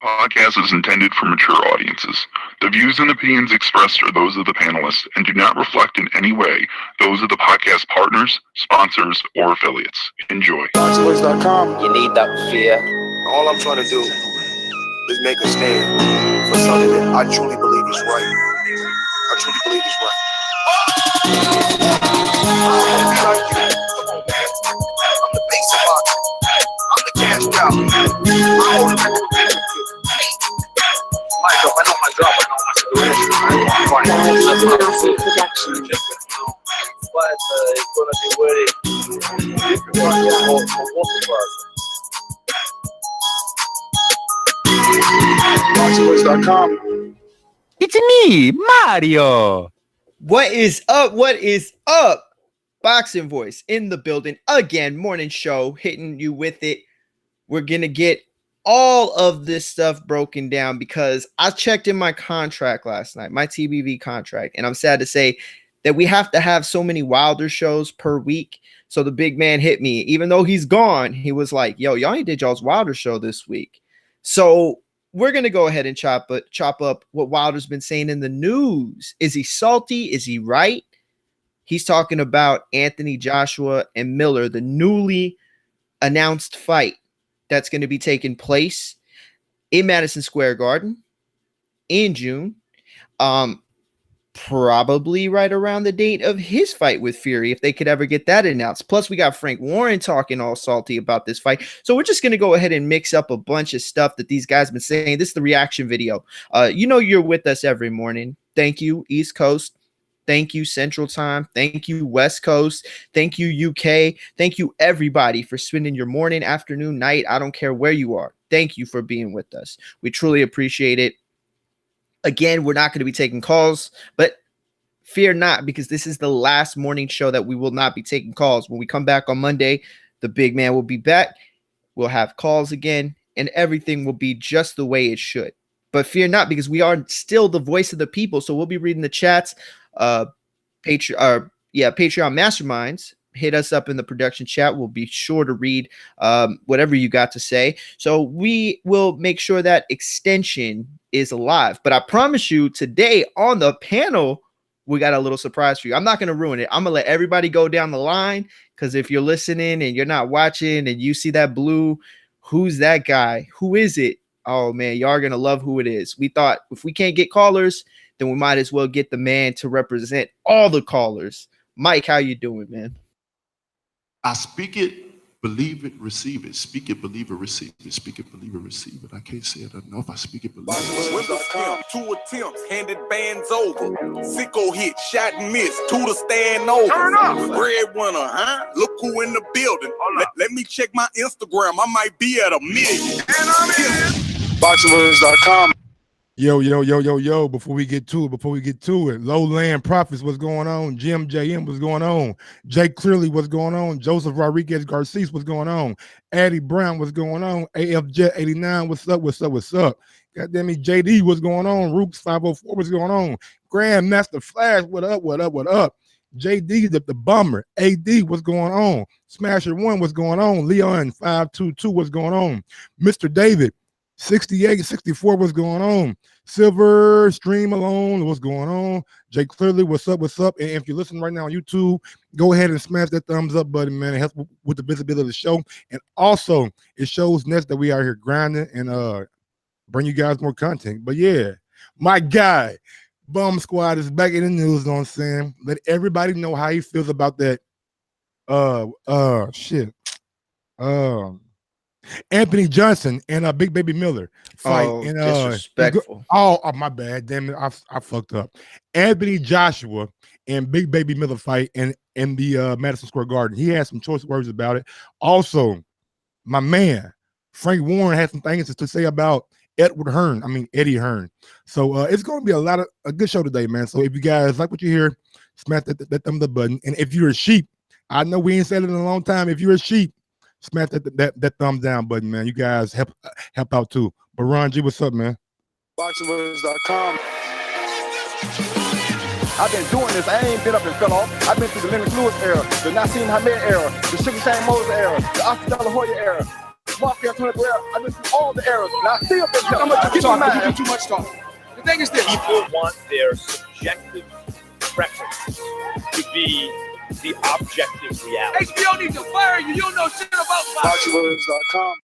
Podcast is intended for mature audiences. The views and opinions expressed are those of the panelists and do not reflect in any way those of the podcast partners, sponsors, or affiliates. Enjoy. ThaBoxingvoice.com. You need that fear. All I'm trying to do is make a stand for something that I truly believe is right. I truly believe is right. I'm the basic boxer. I'm the cash cow. I'm the mic up. I know my job. I know my situation. But it's gonna be very difficult for both of us. ThaBoxingvoice.com. It's me, Mario. What is up? What is up? Boxing Voice in the building again. Morning show, hitting you with it. We're gonna get all of this stuff broken down because I checked in my contract last night, my TBV contract, and I'm sad to say that we have to have so many Wilder shows per week. So the big man hit me, even though he's gone. He was like, "Yo, y'all ain't did y'all's Wilder show this week." So we're going to go ahead and chop up what Wilder's been saying in the news. Is he salty? Is he right? He's talking about Anthony Joshua and Miller, the newly announced fight that's going to be taking place in Madison Square Garden in June. Probably right around the date of his fight with Fury, if they could ever get that announced. Plus, we got Frank Warren talking all salty about this fight. So we're just going to go ahead and mix up a bunch of stuff that these guys have been saying. This is the reaction video. You know you're with us every morning. Thank you, East Coast. Thank you, Central Time. Thank you, West Coast. Thank you, UK. Thank you, everybody, for spending your morning, afternoon, night. I don't care where you are. Thank you for being with us. We truly appreciate it. Again, we're not going to be taking calls, but fear not, because this is the last morning show that we will not be taking calls. When we come back on Monday, the big man will be back. We'll have calls again, and everything will be just the way it should. But fear not, because we are still the voice of the people. So we'll be reading the chats. Patreon masterminds. Hit us up in the production chat. We'll be sure to read whatever you got to say. So we will make sure that extension is alive. But I promise you, today on the panel, we got a little surprise for you. I'm not going to ruin it. I'm going to let everybody go down the line, because if you're listening and you're not watching and you see that blue, who's that guy? Who is it? Oh, man, y'all are going to love who it is. We thought if we can't get callers, then we might as well get the man to represent all the callers. Mike, how you doing, man? I speak it, believe it, receive it. Speak it, believe it, receive it. Speak it, believe it, receive it. I can't say it enough. I speak it, believe it. Windows stem, 2 attempts, handed bands over. Sicko hit, shot and miss, 2 to stand over. Turn up! Breadwinner, huh? Look who in the building. Let me check my Instagram. I might be at 1 million. And I'm in. ThaBoxingvoice.com. Yo, before we get to it, Lowland Profits, what's going on? Jim JM, what's going on? Jake Clearly, what's going on? Joseph Rodriguez Garces, what's going on? Addie Brown, what's going on? AF Jet 89, what's up? Goddamn me, JD, what's going on? Rooks 504, what's going on? Grandmaster Flash, what up? JD, the bummer. AD, what's going on? Smasher 1, what's going on? Leon 522, what's going on? Mr. David 6864, what's going on? Silver Stream Alone, what's going on? Jake Clearly, what's up? And if you're listening right now on YouTube, go ahead and smash that thumbs up button, man. It helps with the visibility of the show. And also, it shows Ness that we are here grinding and bring you guys more content. But yeah, my guy, Bum Squad, is back in the news, you know what I'm saying? Let everybody know how he feels about that. Anthony Johnson and Big Baby Miller fight. Oh, and, disrespectful. Oh, my bad. Damn it. I fucked up. Anthony Joshua and Big Baby Miller fight in the Madison Square Garden. He had some choice words about it. Also, my man, Frank Warren, had some things to say about Eddie Hearn. So it's going to be a good show today, man. So if you guys like what you hear, smash that thumbs up button. And if you're a sheep, I know we ain't said it in a long time. If you're a sheep, smash that thumbs down button, man. You guys help out too. But Ron G, what's up, man? ThaBoxingvoice.com. I've been doing this. I ain't been up and fell off. I've been through the Lennox Lewis era, the Nassim Hamed era, the Sugar Shane Moses era, the Oscar De La Hoya era. Mafia 24 hours. I've been through all the eras, and I still think that I'm gonna get my man. You do too much talk. The thing is this. People want their subjective preference to be the objective reality. HBO needs to fire you. You don't know shit about BoxingVoice.com.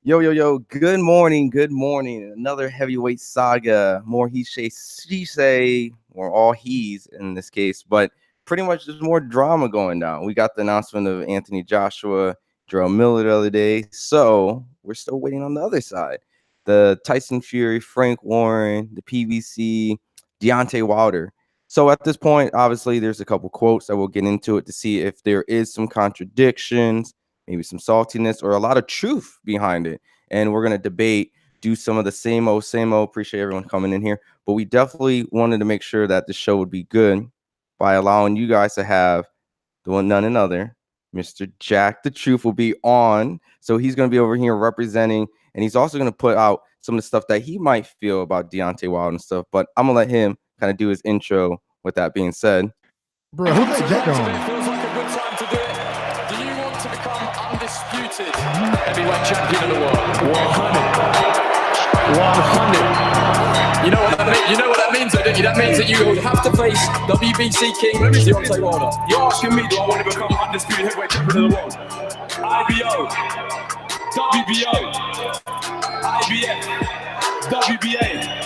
Yo, good morning. Another heavyweight saga. More he say, she say, or all he's in this case, but pretty much there's more drama going down. We got the announcement of Anthony Joshua, Jarrell Miller the other day, so we're still waiting on the other side. The Tyson Fury, Frank Warren, the PBC, Deontay Wilder. So at this point, obviously, there's a couple quotes that we'll get into it to see if there is some contradictions, maybe some saltiness, or a lot of truth behind it. And we're going to debate, do some of the same old. Appreciate everyone coming in here. But we definitely wanted to make sure that the show would be good by allowing you guys to have the one, none another. Mr. Jack the Truth will be on. So he's going to be over here representing, and he's also going to put out some of the stuff that he might feel about Deontay Wilder and stuff. But I'm going to let him kind of do his intro with that being said. Bro, who's that Jack on? Feels like a good time to do it. Do you want to become undisputed heavyweight champion of the world? 100. You know what that means, though, don't you? That means that you have to face WBC king Deontay Wilder. You're asking me, do I want to become undisputed heavyweight champion of the world? IBO, WBO, IBF, WBA.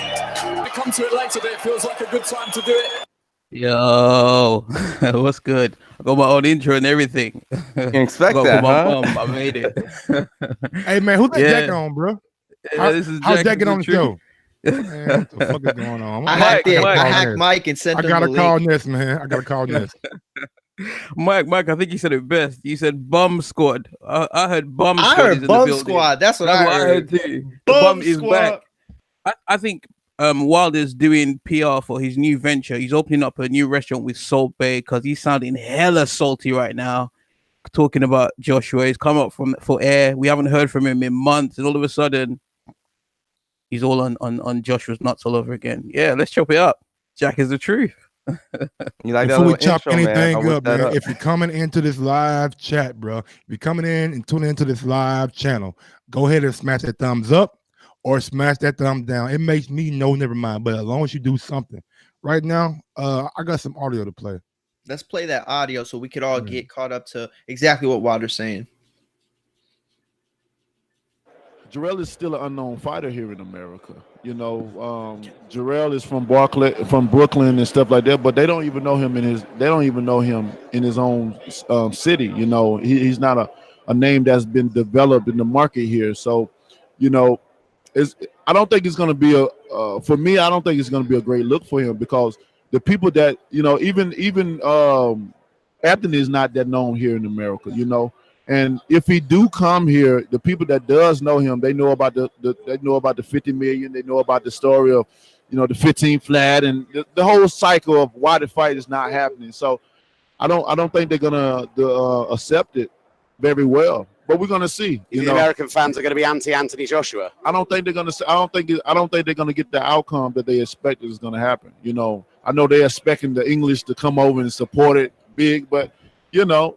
Come to it later, but it feels like a good time to do it. Yo, what's good? I got my own intro and everything. You can expect that, huh? I made it. Hey, man, who's that Jack on, bro? This is how's Jack Jack get on the show? Man, what the fuck is going on? I hacked Mike and sent him I gotta the call link. this, man. I gotta call this. Mike, I think you said it best. You said bum squad. I heard bum squad. I heard is in bum the building. squad. That's what I heard. too. The bum is back. I think Wilder's doing PR for his new venture. He's opening up a new restaurant with Salt Bay because he's sounding hella salty right now. Talking about Joshua. He's come up for air. We haven't heard from him in months, and all of a sudden he's all on Joshua's nuts all over again. Yeah, let's chop it up. Jack is the truth. You like Before that we chop intro, anything man? up, man, if you're coming into this live chat, bro, if you're coming in and tuning into this live channel, go ahead and smash that thumbs up or smash that thumb down. It makes me know, never mind. But as long as you do something. Right now, I got some audio to play. Let's play that audio so we could all get caught up to exactly what Wilder's saying. Jarrell is still an unknown fighter here in America. You know, Jarrell is from Brooklyn and stuff like that, but they don't even know him in his own city. You know, he's not a name that's been developed in the market here. So, you know, I don't think it's going to be for me. I don't think it's going to be a great look for him because the people that, you know, even Anthony is not that known here in America. You know. And if he do come here, the people that does know him, they know about they know about the 50 million. They know about the story of, you know, the 15 flat and the whole cycle of why the fight is not happening. So I don't think they're gonna accept it very well. But we're gonna see. The American fans are going to be anti-Anthony Joshua. I don't think they're gonna. I don't think they're gonna get the outcome that they expected is gonna happen. You know, I know they're expecting the English to come over and support it big, but you know,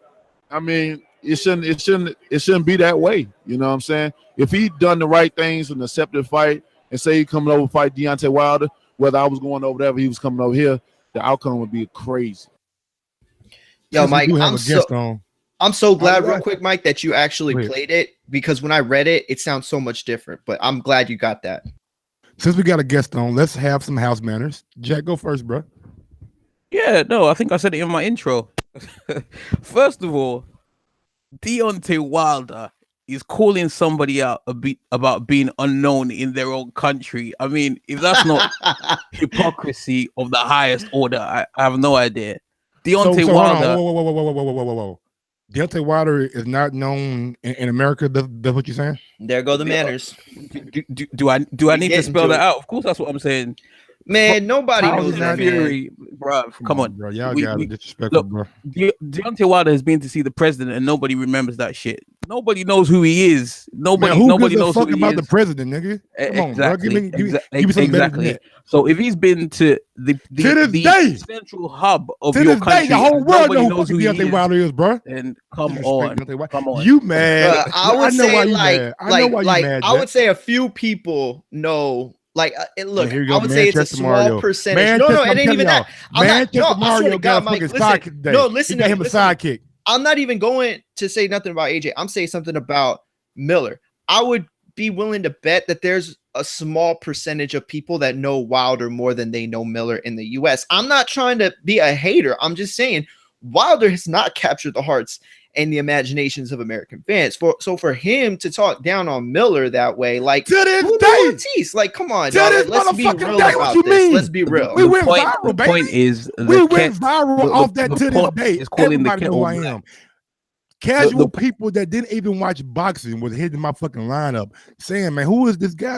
I mean. It shouldn't be that way. You know what I'm saying? If he done the right things and accepted fight and say he coming over to fight Deontay Wilder, whether I was going over there or he was coming over here, the outcome would be crazy. Yo, Mike, I'm so glad, real quick, Mike, that you actually played it because when I read it, it sounds so much different. But I'm glad you got that. Since we got a guest on, let's have some house manners. Jack, go first, bro. Yeah, no, I think I said it in my intro. First of all, Deontay Wilder is calling somebody out about being unknown in their own country. I mean, if that's not hypocrisy of the highest order, I have no idea. Deontay Wilder. Whoa. Deontay Wilder is not known in America. That's what you're saying? There go the manners. Do I need to spell that out? Of course, that's what I'm saying. Man, nobody How knows is that, that Fury, bro. Come on, bro. Y'all We- got we- it disrespectful, look, bro. Deontay Wilder has been to see the president, and nobody remembers that shit. Nobody knows who he is. Man, who Nobody gives a knows fuck who he about the is. president, nigga? Come on, bro. Give me something better than that. So if he's been to the day, central hub of to your this country, day, the whole world nobody knows knows who who he Deontay is. Wilder is, bro. And come on. You mad? I would know say why you like, mad. I know why you mad. I would say a few people know. Like, look, here you I go, would say it's a Manchester small Mario. percentage. No, it ain't even that. Manchester I swear Mario to got God, a Mike, fucking listen. sidekick today. No, listen. He got him a sidekick. I'm not even going to say nothing about AJ. I'm saying something about Miller. I would be willing to bet that there's a small percentage of people that know Wilder more than they know Miller in the US. I'm not trying to be a hater. I'm just saying Wilder has not captured the hearts and the imaginations of American fans. So for him to talk down on Miller that way, like to this day, like, come on, to dog. this Let's be motherfucking real day, about what you this. mean? Let's be real. We went viral, baby. Point is, we went viral off that to this day. Everybody know who I am. Casual people that didn't even watch boxing was hitting my fucking lineup saying, man, who is this guy?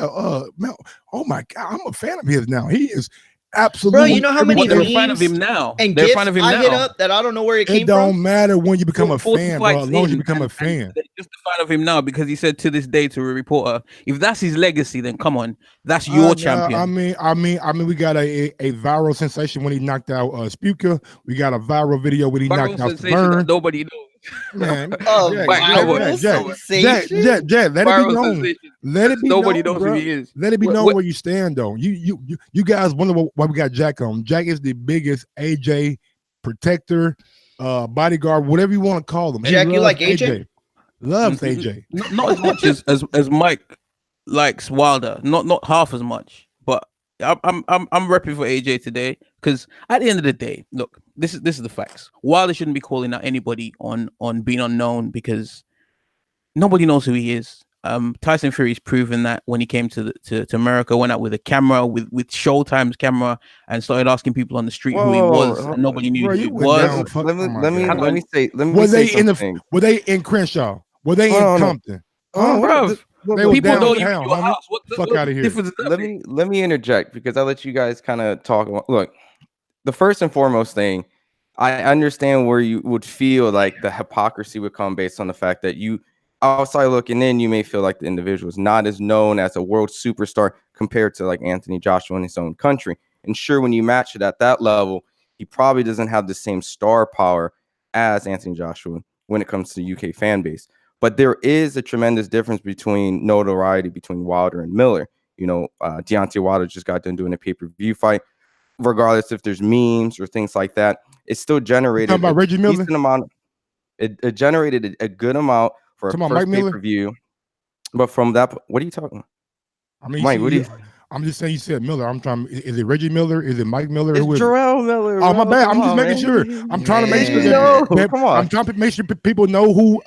Man, oh my God, I'm a fan of his now. He is absolutely. Bro, you know how many they're a fan of him now. And they're a gifts fan of him I now. hit up that I don't know where it came It don't from. matter when you become a 40 fan, bro. fights As long as you in, become a and fan. they're just a fan of him now because he said to this day to a reporter, if that's his legacy, then come on, that's your champion. I mean, we got a viral sensation when he knocked out Spuka. We got a viral video when he knocked out Hearn. Nobody knows. Man, Jack, let it be known. Let it be nobody known, knows bro. who he is. Let it be known where you stand, though. You guys wonder why we got Jack on. Jack is the biggest AJ protector, bodyguard, whatever you want to call him. Jack, you like AJ? Loves AJ. Not as much as Mike likes Wilder. Not half as much. But I'm repping for AJ today because at the end of the day, look, this is the facts. Wilder shouldn't be calling out anybody on being unknown because nobody knows who he is. Tyson Fury's proven that when he came to America, went out with a camera with Showtime's camera and started asking people on the street who he was, and nobody knew who he was. Let me say something. Were they in Crenshaw? Were they in Compton? Bro. They were People know downtown, your homie. house. Fuck out of here. Let me interject because I let you guys kind of talk. Look, the first and foremost thing, I understand where you would feel like the hypocrisy would come based on the fact that you outside looking in, you may feel like the individual is not as known as a world superstar compared to like Anthony Joshua in his own country. And sure, when you match it at that level, he probably doesn't have the same star power as Anthony Joshua when it comes to UK fan base. But there is a tremendous difference between notoriety between Wilder and Miller. You know, Deontay Wilder just got done doing a pay-per-view fight. Regardless if there's memes or things like that, it still generated about Reggie Miller? It generated a good amount for a first pay-per-view. But from that, what are you talking about? I mean, Mike, what do you? I'm just saying you said Miller. I'm trying. Is it Reggie Miller? Is it Mike Miller? It's Jarrell Miller. Oh, my bad. I'm just making sure. I'm trying to make sure that come on. I'm trying to make sure people know who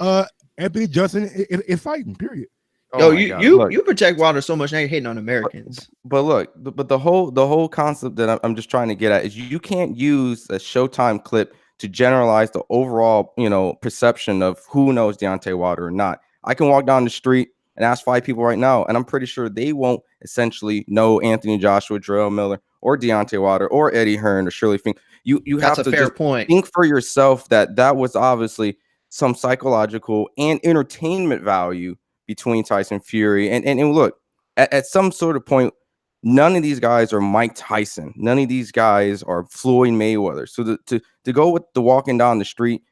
Anthony Johnson is fighting. Period. Yo, you protect Wilder so much now you're hating on Americans. But look, but the whole concept that I'm just trying to get at is you can't use a Showtime clip to generalize the overall, perception of who knows Deontay Wilder or not. I can walk down the street and ask 5 people right now, and I'm pretty sure they won't essentially know Anthony Joshua, Jarrell Miller, or Deontay Wilder, or Eddie Hearn, or Shirley Fink. You have to fair point. Think for yourself that was obviously some psychological and entertainment value between Tyson Fury and look, at some sort of point, none of these guys are Mike Tyson. None of these guys are Floyd Mayweather. So to go with the walking down the street,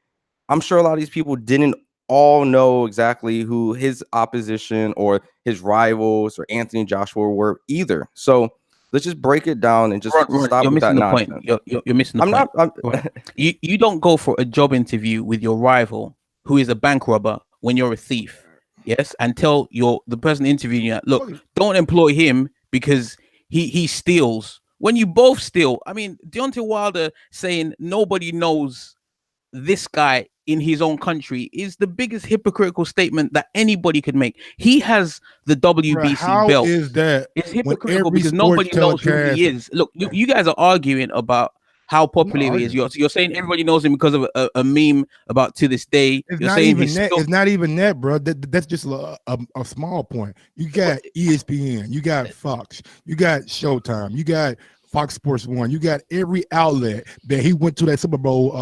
I'm sure a lot of these people didn't all know exactly who his opposition or his rivals or Anthony Joshua were either. So let's just break it down and just stop with that nonsense. You're missing the point. You don't go for a job interview with your rival who is a bank robber when you're a thief. Yes, and tell the person interviewing you, look, don't employ him because he steals. When you both steal, I mean, Deontay Wilder saying nobody knows this guy in his own country is the biggest hypocritical statement that anybody could make. He has the WBC belt. Is that it's hypocritical because nobody knows who he is. Look, you guys are arguing about how popular he is. You're saying everybody knows him because of a meme about to this day. It's You're not saying even that. It's not even that, bro. That's just a small point. You got ESPN, you got Fox, you got Showtime, you got Fox Sports 1. You got every outlet that he went to that Super Bowl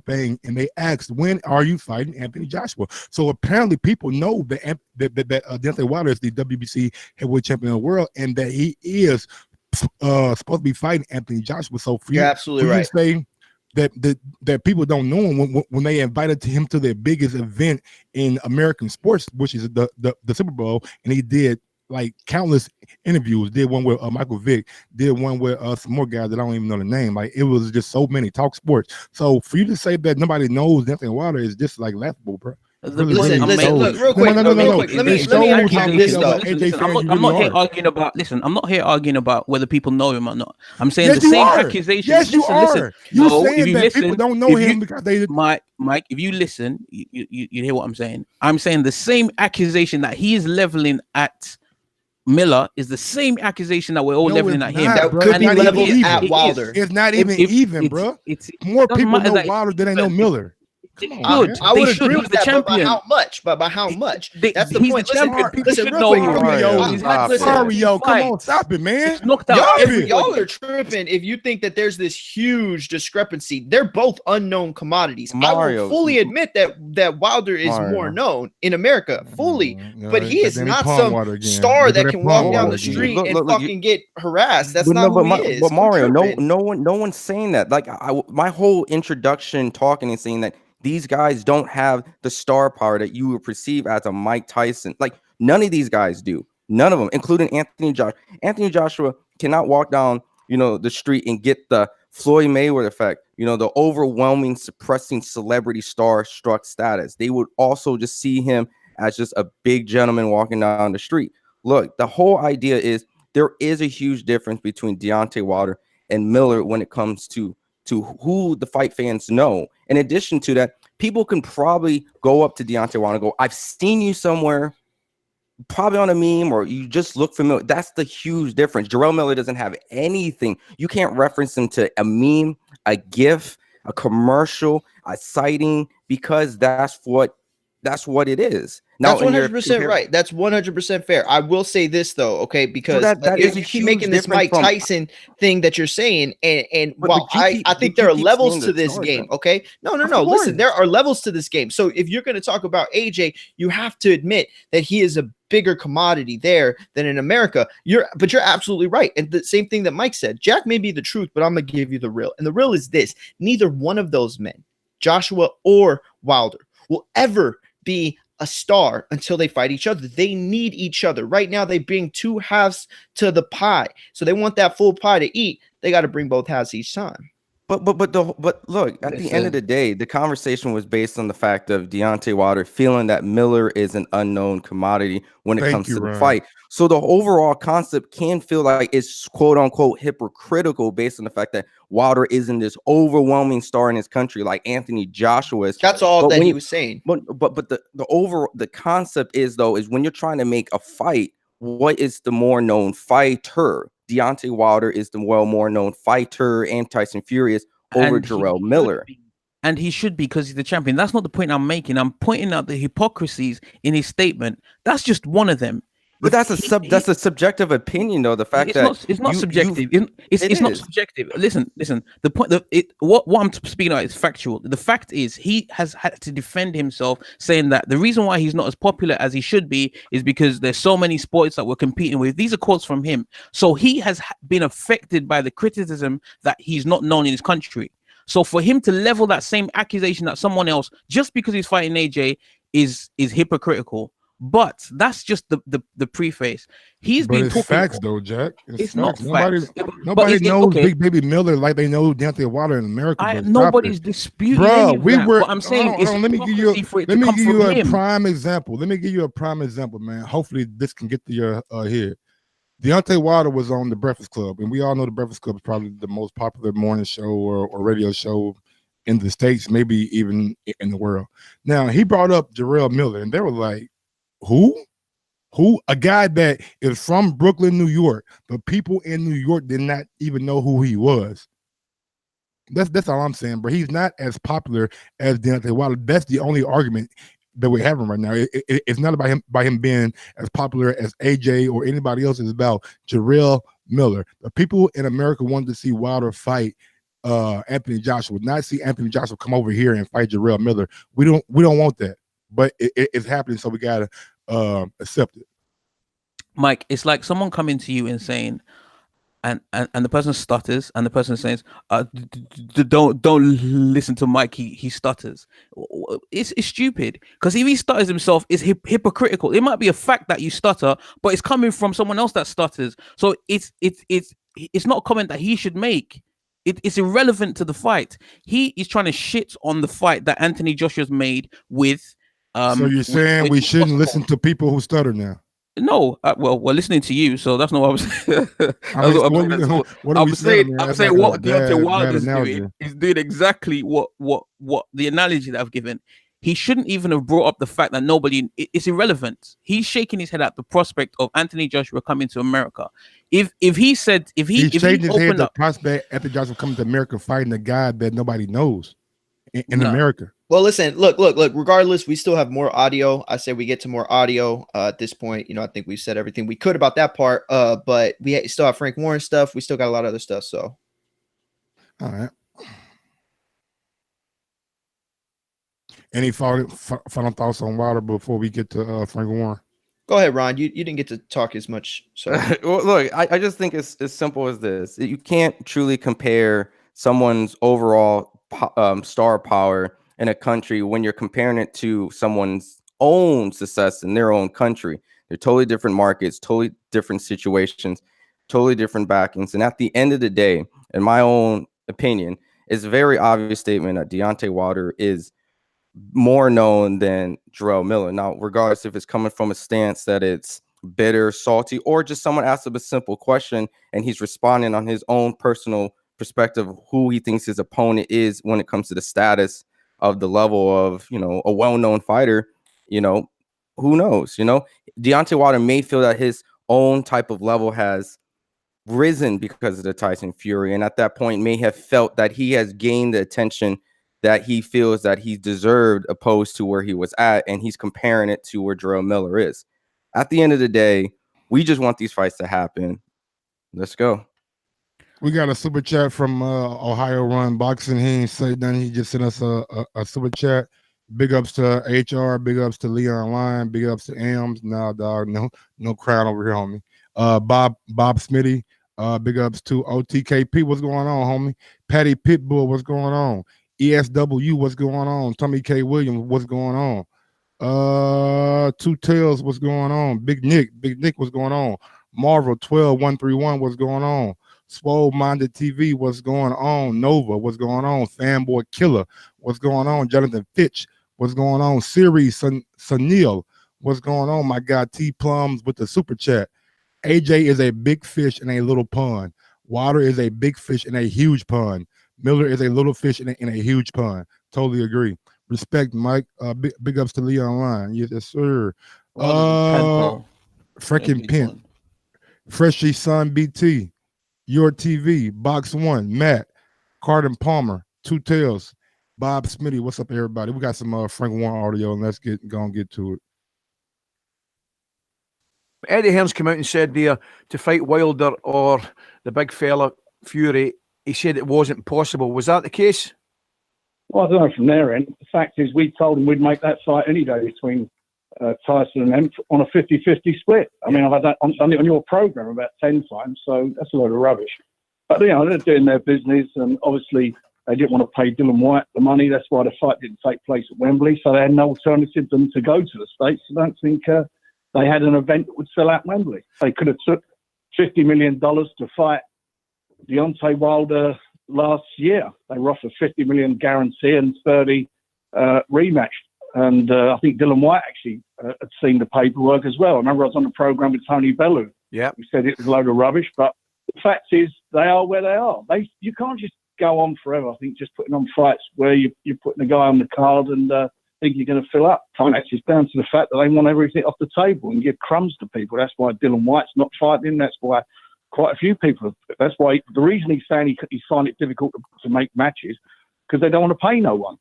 thing, and they asked, when are you fighting Anthony Joshua? So apparently people know that Deontay Wilder is the WBC heavyweight champion of the world, and that he is supposed to be fighting Anthony Joshua. So for You're you, absolutely for you right. to say that people don't know him when they invited him to their biggest event in American sports, which is the Super Bowl, and he did like countless interviews. Did one with Michael Vick, did one with some more guys that I don't even know the name. Like, it was just so many. Talk sports. So for you to say that nobody knows Deontay Wilder is just like laughable, bro. Listen, look, real quick. No. Let me add this though. I'm not here arguing about. Listen, I'm not here arguing about whether people know him or not. I'm saying Yes, the you same are. accusation. Yes, you are. Listen. You No, saying if you that listen, people don't know him because they Mike, if you listen, you hear what I'm saying. I'm saying the same accusation that he is leveling at Miller is the same accusation that we're all leveling at him. That could be leveled at Wilder. It's not even, bro. More people know Wilder than they know Miller. I would agree with that, but by how much? But by how much? That's the point. Listen, real quick. Mario, come on, stop it, man. Y'all are tripping if you think that there's this huge discrepancy. They're both unknown commodities. I will fully admit that Wilder is more known in America, fully, but he is not some star that can walk down the street and fucking get harassed. That's not who he is. But Mario, no one's saying that. Like, my whole introduction talking and saying that these guys don't have the star power that you would perceive as a Mike Tyson. Like, none of these guys do. None of them, including Anthony Joshua. Anthony Joshua cannot walk down, the street and get the Floyd Mayweather effect, the overwhelming, suppressing celebrity star struck status. They would also just see him as just a big gentleman walking down the street. Look, the whole idea is there is a huge difference between Deontay Wilder and Miller when it comes to who the fight fans know. In addition to that, people can probably go up to Deontay Wilder and go, I've seen you somewhere, probably on a meme, or you just look familiar. That's the huge difference. Jarrell Miller doesn't have anything. You can't reference him to a meme, a GIF, a commercial, a sighting, because that's what it is. Now, that's 100% right. That's 100% fair. I will say this though, okay, because you keep making this Mike Tyson thing that you're saying, and while I think there are levels to this game, okay? No. Listen, there are levels to this game. So if you're going to talk about AJ, you have to admit that he is a bigger commodity there than in America. But you're absolutely right. And the same thing that Mike said, Jack may be the truth, but I'm going to give you the real. And the real is this: neither one of those men, Joshua or Wilder, will ever be a star until they fight each other. They need each other. Right now, they bring two halves to the pie. So they want that full pie to eat. They got to bring both halves each time. But look, at the end of the day, the conversation was based on the fact of Deontay Wilder feeling that Miller is an unknown commodity when it comes to the fight. So the overall concept can feel like it's quote unquote hypocritical based on the fact that Wilder isn't this overwhelming star in his country like Anthony Joshua is. That's all that he was saying. But the concept is when you're trying to make a fight, what is the more known fighter? Deontay Wilder is the more known fighter and Tyson Fury is over Jarrell Miller. And he should be, because he's the champion. That's not the point I'm making. I'm pointing out the hypocrisies in his statement. That's just one of them. But that's a subjective opinion, though. The fact it's not subjective. It's not subjective. Listen. The point what I'm speaking about is factual. The fact is he has had to defend himself, saying that the reason why he's not as popular as he should be is because there's so many sports that we're competing with. These are quotes from him. So he has been affected by the criticism that he's not known in his country. So for him to level that same accusation at someone else just because he's fighting AJ is hypocritical. But that's just the preface. He's been talking facts though, Jack. It's not facts. Nobody knows Big Baby Miller like they know Deontay Wilder in America. Nobody's disputing. Bro, but I'm saying let me give you a prime example. Man. Hopefully this can get to your head. Deontay Wilder was on The Breakfast Club, and we all know The Breakfast Club is probably the most popular morning show or radio show in the States, maybe even in the world. Now, he brought up Jarrell Miller, and they were like, Who? A guy that is from Brooklyn, New York, but people in New York did not even know who he was. That's all I'm saying, bro. He's not as popular as Deontay Wilder. That's the only argument that we're having right now. It's not about him being as popular as AJ or anybody else. It's about Jarrell Miller. The people in America wanted to see Wilder fight Anthony Joshua, not see Anthony Joshua come over here and fight Jarrell Miller. We don't want that, but it's happening, so we gotta accept it. Mike, it's like someone coming to you and saying, and the person stutters, and the person says, don't listen to Mike, he stutters. It's stupid, because if he stutters himself, it's hypocritical. It might be a fact that you stutter, but it's coming from someone else that stutters, so it's not a comment that he should make. It's irrelevant to the fight. He is trying to shit on the fight that Anthony Joshua's made with so you're saying we shouldn't listen to people who stutter now? No, well, we're listening to you, so that's not what I was saying. I'm saying what Deontay Wilder is doing. He's doing exactly what the analogy that I've given. He shouldn't even have brought up the fact that it's irrelevant. He's shaking his head at the prospect of Anthony Joshua coming to America. He's shaking his head at the prospect Anthony Joshua coming to America fighting a guy that nobody knows in America. Well, listen, look. Regardless, we still have more audio. I say we get to more audio at this point. I think we've said everything we could about that part. But we still have Frank Warren stuff. We still got a lot of other stuff. So, all right. Any final thoughts on Wilder before we get to Frank Warren? Go ahead, Ron. You didn't get to talk as much. So, well, look, I just think it's as simple as this. You can't truly compare someone's overall star power in a country when you're comparing it to someone's own success in their own country. They're totally different markets, totally different situations, totally different backings. And at the end of the day, in my own opinion, it's a very obvious statement that Deontay Wilder is more known than Jarrell Miller. Now, regardless if it's coming from a stance that it's bitter, salty, or just someone asked him a simple question and he's responding on his own personal perspective of who he thinks his opponent is when it comes to the status of the level of, a well-known fighter, who knows, Deontay Wilder may feel that his own type of level has risen because of the Tyson Fury. And at that point may have felt that he has gained the attention that he feels that he deserved opposed to where he was at. And he's comparing it to where Jarrell Miller is. At the end of the day, we just want these fights to happen. Let's go. We got a super chat from Ohio Run Boxing. He ain't say nothing. He just sent us a super chat. Big ups to HR. Big ups to Leon Line. Big ups to Ams. Nah, dog. No crowd over here, homie. Bob Smitty. Big ups to OTKP. What's going on, homie? Patty Pitbull. What's going on? ESW. What's going on? Tommy K. Williams. What's going on? Two Tails. What's going on? Big Nick. What's going on? Marvel 12131. What's going on? Swole Minded TV, what's going on? Nova, what's going on? Fanboy Killer, what's going on? Jonathan Fitch, what's going on? Siri Sunil, what's going on? My guy T Plums with the super chat. AJ is a big fish in a little pond. Wilder is a big fish in a huge pond. Miller is a little fish in a huge pond. Totally agree. Respect, Mike. Big ups to Leon Line. Yes, sir. Freaking Pin. Freshie Son BT. Your TV, Box One, Matt, Carden Palmer, Two Tails, Bob Smitty. What's up, everybody? We got some Frank Warren audio, and let's get to it. Eddie Hearn's come out and said there to fight Wilder or the big fella Fury. He said it wasn't possible. Was that the case? Well, I don't know from their end. The fact is, we told him we'd make that fight any day between Tyson and them on a 50-50 split. I mean, I've done it on your program about 10 times, so that's a load of rubbish. But, they're doing their business, and obviously they didn't want to pay Dylan White the money. That's why the fight didn't take place at Wembley, so they had no alternative than to go to the States. I don't think they had an event that would sell out Wembley. They could have took $50 million to fight Deontay Wilder last year. They were offered $50 million guarantee and 30 rematch. And I think Dylan White actually had seen the paperwork as well. I remember I was on the program with Tony Bellew. Yeah, he said it was a load of rubbish. But the fact is, they are where they are. You can't just go on forever. I think just putting on fights where you're putting a guy on the card and think you're going to fill up. Finance is down to the fact that they want everything off the table and give crumbs to people. That's why Dylan White's not fighting. That's why quite a few people. That's why the reason he's saying he's finding it difficult to make matches because they don't want to pay no one.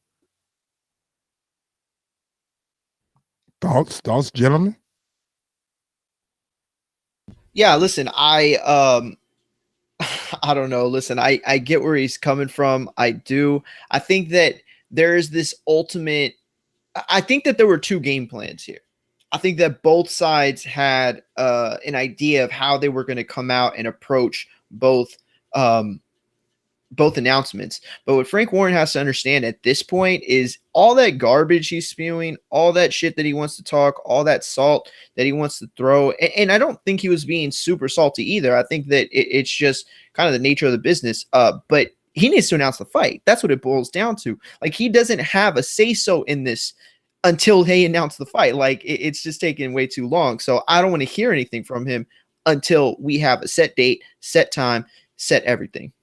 Thoughts, gentlemen. Yeah, listen, I don't know. Listen, I get where he's coming from. I do. I think that there is this ultimate. I think that there were two game plans here. I think that both sides had an idea of how they were going to come out and approach both announcements. But what Frank Warren has to understand at this point is all that garbage he's spewing, all that shit that he wants to talk, all that salt that he wants to throw. And I don't think he was being super salty either. I think that it's just kind of the nature of the business. But he needs to announce the fight. That's what it boils down to. Like, he doesn't have a say-so in this until they announce the fight. Like, it's just taking way too long. So I don't want to hear anything from him until we have a set date, set time, set everything.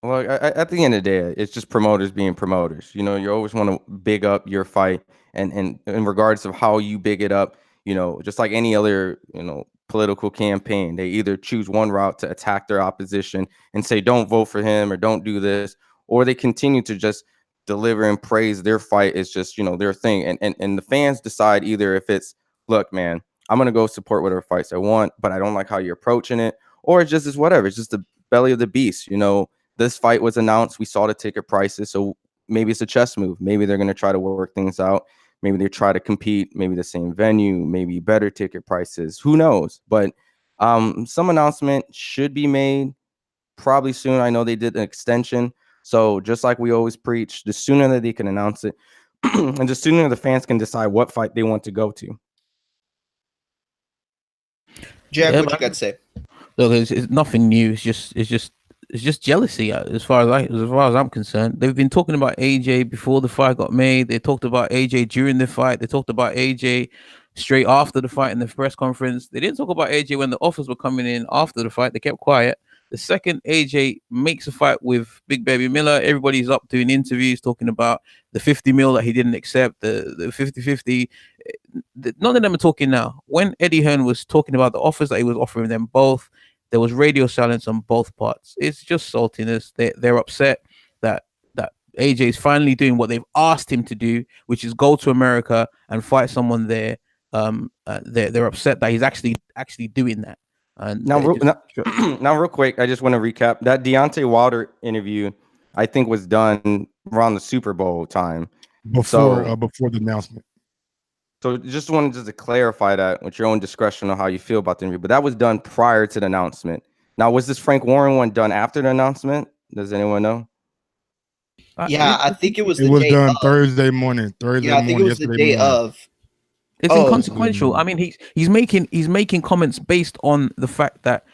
Well, at the end of the day, it's just promoters being promoters. You know, you always want to big up your fight, and in regards of how you big it up, you know, just like any other, you know, political campaign, they either choose one route to attack their opposition and say, don't vote for him or don't do this, or they continue to just deliver and praise their fight. Is just, you know, their thing. And the fans decide either if it's, look, man, I'm going to go support whatever fights I want, but I don't like how you're approaching it, or it's just is whatever. It's just the belly of the beast, you know. This fight was announced. We saw the ticket prices. So maybe it's a chess move. Maybe they're going to try to work things out. Maybe they try to compete. Maybe the same venue. Maybe better ticket prices. Who knows? But some announcement should be made probably soon. I know they did an extension. So just like we always preach, the sooner that they can announce it and the sooner the fans can decide what fight they want to go to. Jack, what you got to say? Look, it's nothing new. It's just jealousy as far as I'm concerned. They've been talking about AJ before the fight got made. They talked about AJ during the fight. They talked about AJ straight after the fight in the press conference. They didn't talk about AJ when the offers were coming in after the fight. They kept quiet. The second AJ makes a fight with Big Baby Miller, everybody's up doing interviews talking about the 50 mil that he didn't accept, the 50-50. None of them are talking now. When Eddie Hearn was talking about the offers that he was offering them both, there was radio silence on both parts. It's just saltiness. They're upset that AJ is finally doing what they've asked him to do, which is go to America and fight someone there. They're upset that he's actually doing that. And now, real quick, I just want to recap that Deontay Wilder interview. I think was done around the Super Bowl time before the announcement. So just wanted to clarify that with your own discretion on how you feel about the interview. But that was done prior to the announcement. Now, was this Frank Warren one done after the announcement? Does anyone know? Yeah, I think it was. It was done Thursday morning. I think it was the day of. It's inconsequential. I mean, he's making comments based on the fact that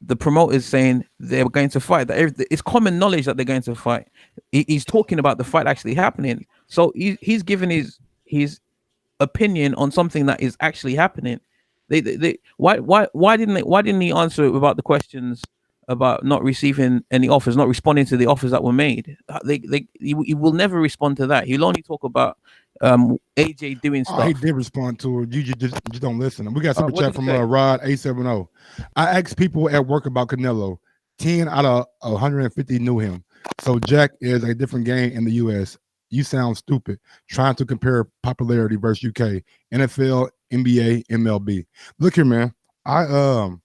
the promoter's saying they're going to fight. That it's common knowledge that they're going to fight. He's talking about the fight actually happening. So he's giving his opinion on something that is actually happening. Why didn't he answer about the questions about not receiving any offers, not responding to the offers that were made? He will never respond to that. He'll only talk about AJ doing stuff. He did respond to it. You just don't listen. We got super chat from Rod 870. I asked people at work about Canelo. 10 out of 150 knew him. So Jack is a different game in the US. You sound stupid trying to compare popularity versus UK, NFL, NBA, MLB. Look here, man. I'm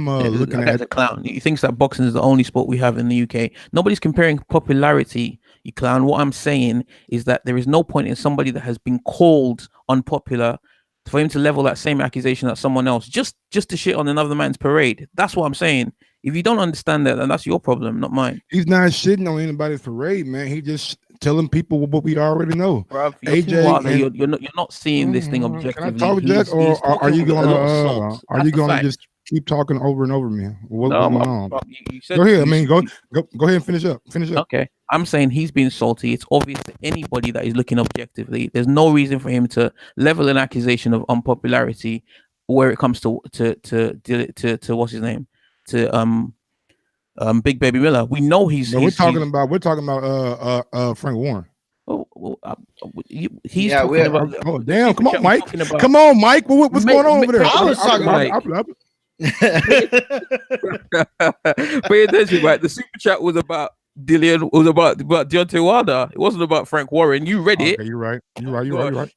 looking at a clown. He thinks that boxing is the only sport we have in the UK. Nobody's comparing popularity, you clown. What I'm saying is that there is no point in somebody that has been called unpopular for him to level that same accusation at someone else just to shit on another man's parade. That's what I'm saying. If you don't understand that, then that's your problem, not mine. He's not shitting on anybody's parade, man. He just telling people what we already know. Bruv, AJ, you're not seeing this thing objectively. Can I talk, Jack, or are you gonna just keep talking over and over, man? What's going on? Go ahead. I mean, go ahead and finish up. Okay. I'm saying he's being salty. It's obvious to anybody that is looking objectively. There's no reason for him to level an accusation of unpopularity where it comes to what's his name? To Big Baby Miller. We know we're talking about Frank Warren. He's talking about. Oh damn! Come on, Mike. Come on, Mike. What's going on over there? I was talking Pay attention, right? The super chat was about Dillian was about Deontay Wilder. It wasn't about Frank Warren. You read it. Okay, you're right. You're right. Gosh.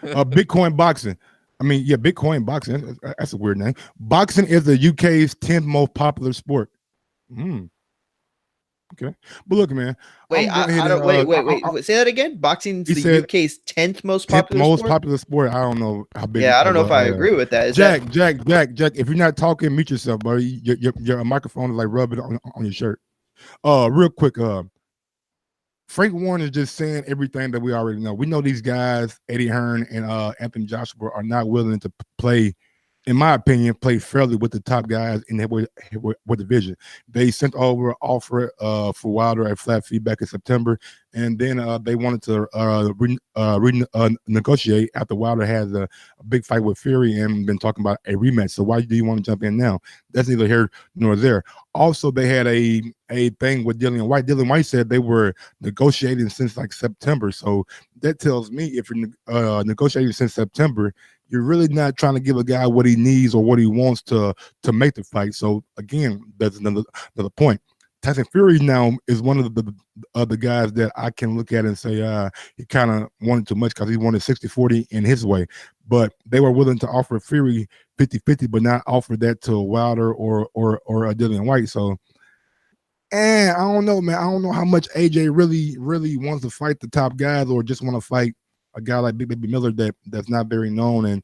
You're right. Bitcoin boxing. I mean, yeah, Bitcoin boxing. That's a weird name. Boxing is the UK's 10th most popular sport. Okay, but look, man. Wait, I don't. Wait. Say that again. Boxing's the UK's 10th most popular sport. I don't know how big. Yeah, I don't know if I agree with that. Jack. If you're not talking, mute yourself, bro. Your microphone is like rubbing on your shirt. Real quick. Frank Warren is just saying everything that we already know. We know these guys, Eddie Hearn and Anthony Joshua, are not willing to play, in my opinion, play fairly with the top guys in the heavyweight division. They sent over an offer for Wilder at flat fee back in September, and then they wanted to negotiate after Wilder had a big fight with Fury and been talking about a rematch. So why do you want to jump in now? That's neither here nor there. Also, they had a thing with Dillian White. Dillian White said they were negotiating since like September. So that tells me if you're negotiating since September, you're really not trying to give a guy what he needs or what he wants to make the fight. So again, that's another point. Tyson Fury now is one of the guys that I can look at and say he kind of wanted too much because he wanted 60-40 in his way. But they were willing to offer Fury 50-50, but not offer that to Wilder or Dillian White. So, I don't know, man. I don't know how much AJ really wants to fight the top guys or just want to fight a guy like Big Baby Miller that's not very known and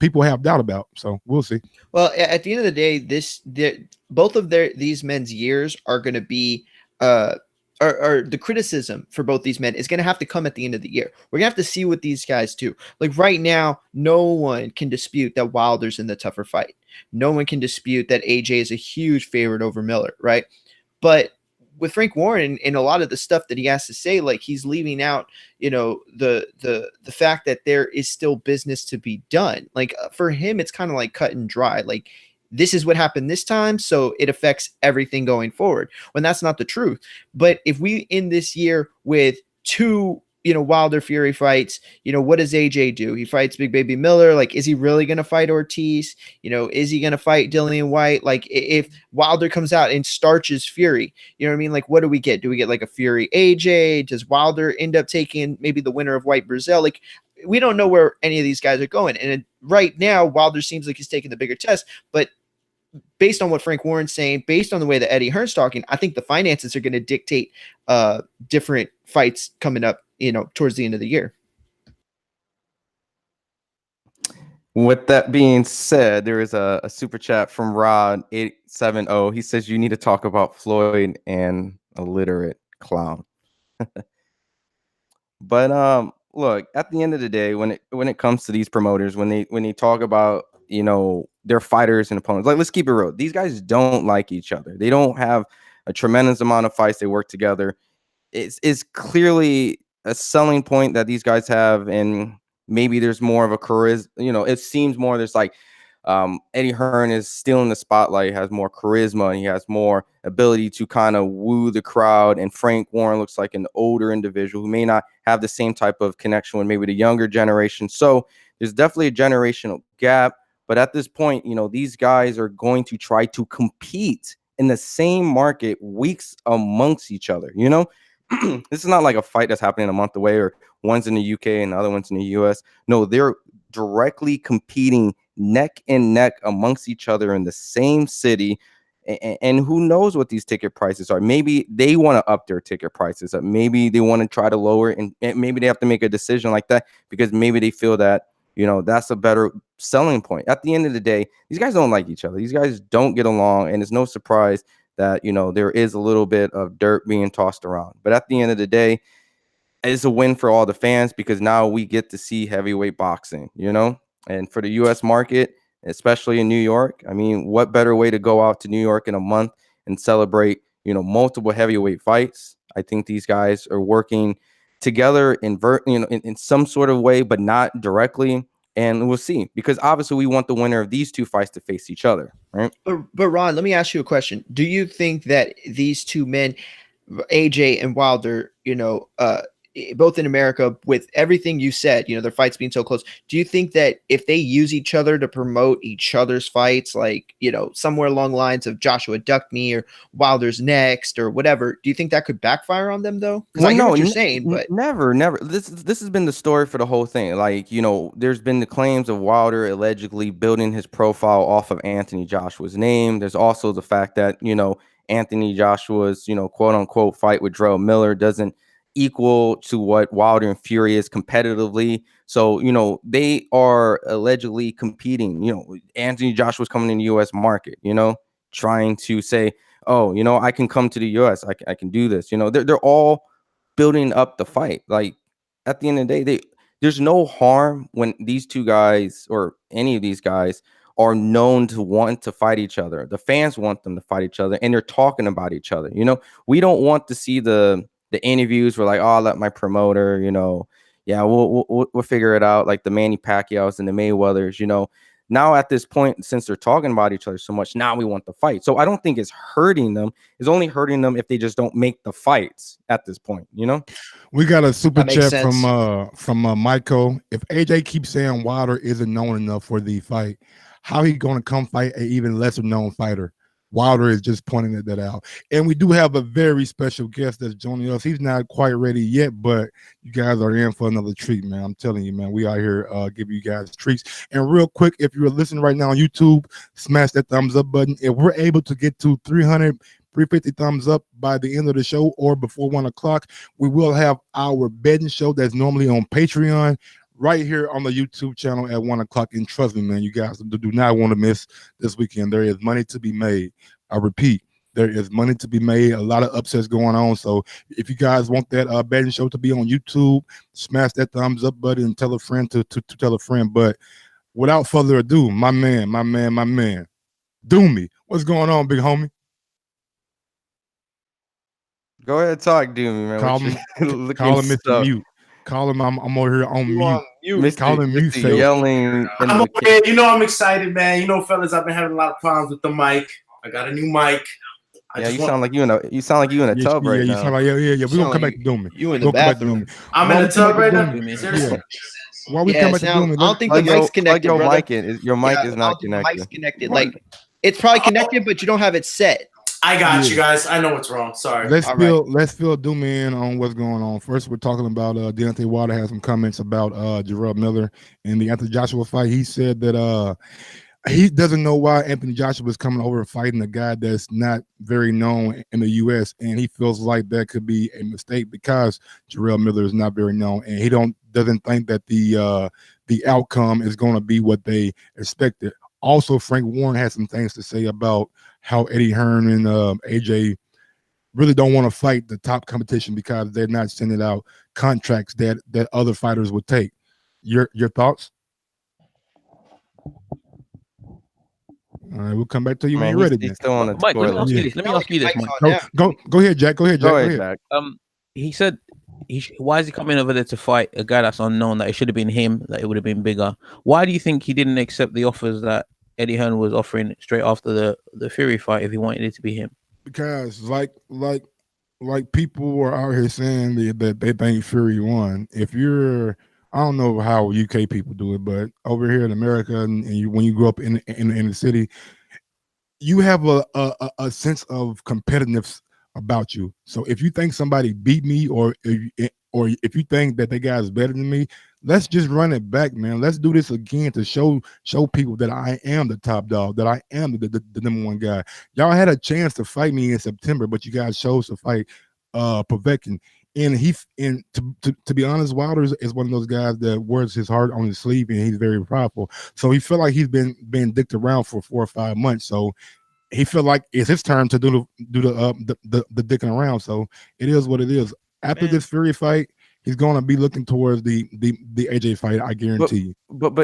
people have doubt about. So we'll see. Well, at the end of the day, both of these men's years are going to be or the criticism for both these men is going to have to come at the end of the year. We're going to have to see what these guys do. Like right now, no one can dispute that Wilder's in the tougher fight. No one can dispute that AJ is a huge favorite over Miller, right? But with Frank Warren and a lot of the stuff that he has to say, like he's leaving out, the fact that there is still business to be done. Like for him, it's kind of like cut and dry. Like this is what happened this time, so it affects everything going forward. When that's not the truth. But if we end this year with two, Wilder Fury fights, what does AJ do? He fights Big Baby Miller. Like, is he really going to fight Ortiz? Is he going to fight Dillian White? Like, if Wilder comes out and starches Fury, you know what I mean? Like, what do we get? Do we get like a Fury AJ? Does Wilder end up taking maybe the winner of White Brazil? Like, we don't know where any of these guys are going. And right now, Wilder seems like he's taking the bigger test, but based on what Frank Warren's saying, based on the way that Eddie Hearn's talking, I think the finances are going to dictate different fights coming up, towards the end of the year. With that being said, there is a super chat from Rod 870. He says you need to talk about Floyd and illiterate clown. But look, at the end of the day, when it comes to these promoters, when they talk about their fighters and opponents, like let's keep it real. These guys don't like each other. They don't have a tremendous amount of fights. They work together. It's clearly a selling point that these guys have, and maybe there's more of a charisma. It seems more there's like Eddie Hearn is still in the spotlight, has more charisma, and he has more ability to kind of woo the crowd. And Frank Warren looks like an older individual who may not have the same type of connection with maybe the younger generation. So there's definitely a generational gap. But at this point, these guys are going to try to compete in the same market weeks amongst each other. This is not like a fight that's happening a month away or one's in the UK and the other one's in the US. No, they're directly competing neck and neck amongst each other in the same city. And who knows what these ticket prices are? Maybe they want to up their ticket prices. Maybe they want to try to lower it, and maybe they have to make a decision like that because maybe they feel that, that's a better selling point. At the end of the day, these guys don't like each other. These guys don't get along, and it's no surprise that, there is a little bit of dirt being tossed around. But at the end of the day, it's a win for all the fans because now we get to see heavyweight boxing, and for the U.S. market, especially in New York. I mean, what better way to go out to New York in a month and celebrate, multiple heavyweight fights? I think these guys are working together in some sort of way, but not directly. And we'll see, because obviously we want the winner of these two fights to face each other, right? But Ron, let me ask you a question. Do you think that these two men, AJ and Wilder, both in America, with everything you said, their fights being so close, do you think that if they use each other to promote each other's fights, like, somewhere along the lines of Joshua ducked me or Wilder's next or whatever, do you think that could backfire on them though? Because I hear what you're saying, but never. This has been the story for the whole thing. Like, there's been the claims of Wilder allegedly building his profile off of Anthony Joshua's name. There's also the fact that, Anthony Joshua's, quote unquote fight with Jarrell Miller doesn't equal to what Wilder and Fury is competitively. So, they are allegedly competing. Anthony Joshua's coming in the US market, trying to say, oh, I can come to the US. I can do this. They're all building up the fight. Like, at the end of the day, there's no harm when these two guys or any of these guys are known to want to fight each other. The fans want them to fight each other, and they're talking about each other. We don't want to see the interviews where, like, oh, I'll let my promoter, yeah, we'll figure it out, like the Manny Pacquiaos and the Mayweathers. Now at this point, since they're talking about each other so much, now we want the fight. So I don't think it's hurting them. It's only hurting them if they just don't make the fights at this point. We got a super That makes chat sense. from Michael. If AJ keeps saying Wilder isn't known enough for the fight, how he going to come fight an even lesser known fighter? Wilder is just pointing that out. And we do have a very special guest that's joining us. He's not quite ready yet, but you guys are in for another treat, man. I'm telling you, man, we are here giving you guys treats. And real quick, if you're listening right now on YouTube, smash that thumbs up button. If we're able to get to 350 thumbs up by the end of the show or before 1 o'clock, we will have our betting show that's normally on Patreon right here on the YouTube channel at 1 o'clock. And trust me, man, you guys do not want to miss this weekend. There is money to be made. I repeat, there is money to be made. A lot of upsets going on. So if you guys want that betting show to be on YouTube, smash that thumbs up button and tell a friend to tell a friend. But without further ado, my man, Doomy, what's going on, big homie? Go ahead, talk, Doomy, man. Call him Mr. Mute. Call him. I'm over here on mute. Call him mute. Yelling. I'm okay. I'm excited, man. Fellas, I've been having a lot of problems with the mic. I got a new mic. You sound like you in a tub right now. You sound like yeah. We're gonna come back to Doomy. You in the bathroom. I'm in the tub right now. Yeah. While we come back to Doomy, I don't think the mic's connected. Your brother. mic is not connected. The mic's connected. Like, it's probably connected, but you don't have it set. I got you guys. I know what's wrong. Sorry. Let's fill Doomy in on what's going on. First, we're talking about Deontay Wilder has some comments about Jarrell Miller and the Anthony Joshua fight. He said that he doesn't know why Anthony Joshua is coming over fighting a guy that's not very known in the U.S. and he feels like that could be a mistake because Jarrell Miller is not very known, and he doesn't think that the outcome is going to be what they expected. Also, Frank Warren has some things to say about how Eddie Hearn and AJ really don't want to fight the top competition because they're not sending out contracts that other fighters would take. Your thoughts? All right, we'll come back to you when you're ready. He's still on the Mike, let me ask you this, Mike. Go ahead, Jack. Go ahead, Jack. He said, why is he coming over there to fight a guy that's unknown? That it should have been him. That it would have been bigger. Why do you think he didn't accept the offers that Eddie Hearn was offering straight after the Fury fight if he wanted it to be him? Because like people are out here saying that they think Fury won. If you're, I don't know how UK people do it, but over here in America, and when you grow up in the city, you have a sense of competitiveness about you. So if you think somebody beat me, or if you think that they guy's better than me, let's just run it back, man. Let's do this again to show people that I am the top dog, that I am the number one guy. Y'all had a chance to fight me in September, but you guys chose to fight Povetkin. And to be honest, Wilder is one of those guys that wears his heart on his sleeve, and he's very prideful. So he felt like he's been dicked around for 4 or 5 months. So he felt like it's his turn to do the dicking around. So it is what it is. After this Fury fight, he's going to be looking towards the AJ fight. I guarantee you. But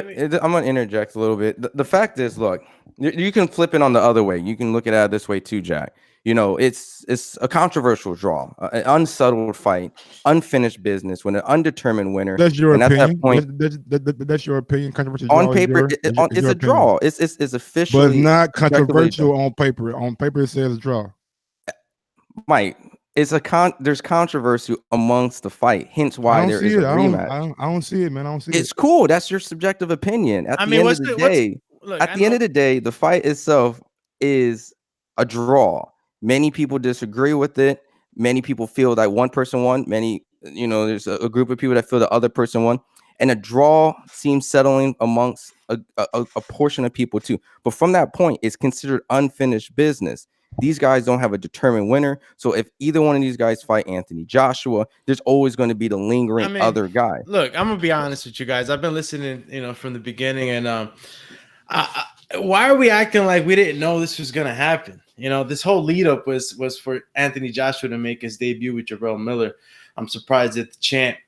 I'm going to interject a little bit. The fact is, look, you can flip it on the other way. You can look at it this way too, Jack. It's a controversial draw, an unsettled fight, unfinished business with an undetermined winner. That's your opinion. At that point, that's your opinion. Controversial on paper, it's a draw. It's officially, but it's not controversial on paper. On paper, it says draw. Mike, there's controversy amongst the fight, hence I why don't there see is it. a rematch. I don't see it, man. I don't see It's it. cool. That's your subjective opinion. At I the mean, end of the day, look, at I the end know- of the day, the fight itself is a draw. Many people disagree with it. Many people feel that one person won. Many, there's a group of people that feel the other person won. And a draw seems settling amongst a portion of people too. But from that point, it's considered unfinished business. These guys don't have a determined winner. So if either one of these guys fight Anthony Joshua, there's always going to be the lingering other guy. Look, I'm gonna be honest with you guys. I've been listening, from the beginning, and why are we acting like we didn't know this was gonna happen? This whole lead up was for Anthony Joshua to make his debut with Jarrell Miller. I'm surprised that the champ,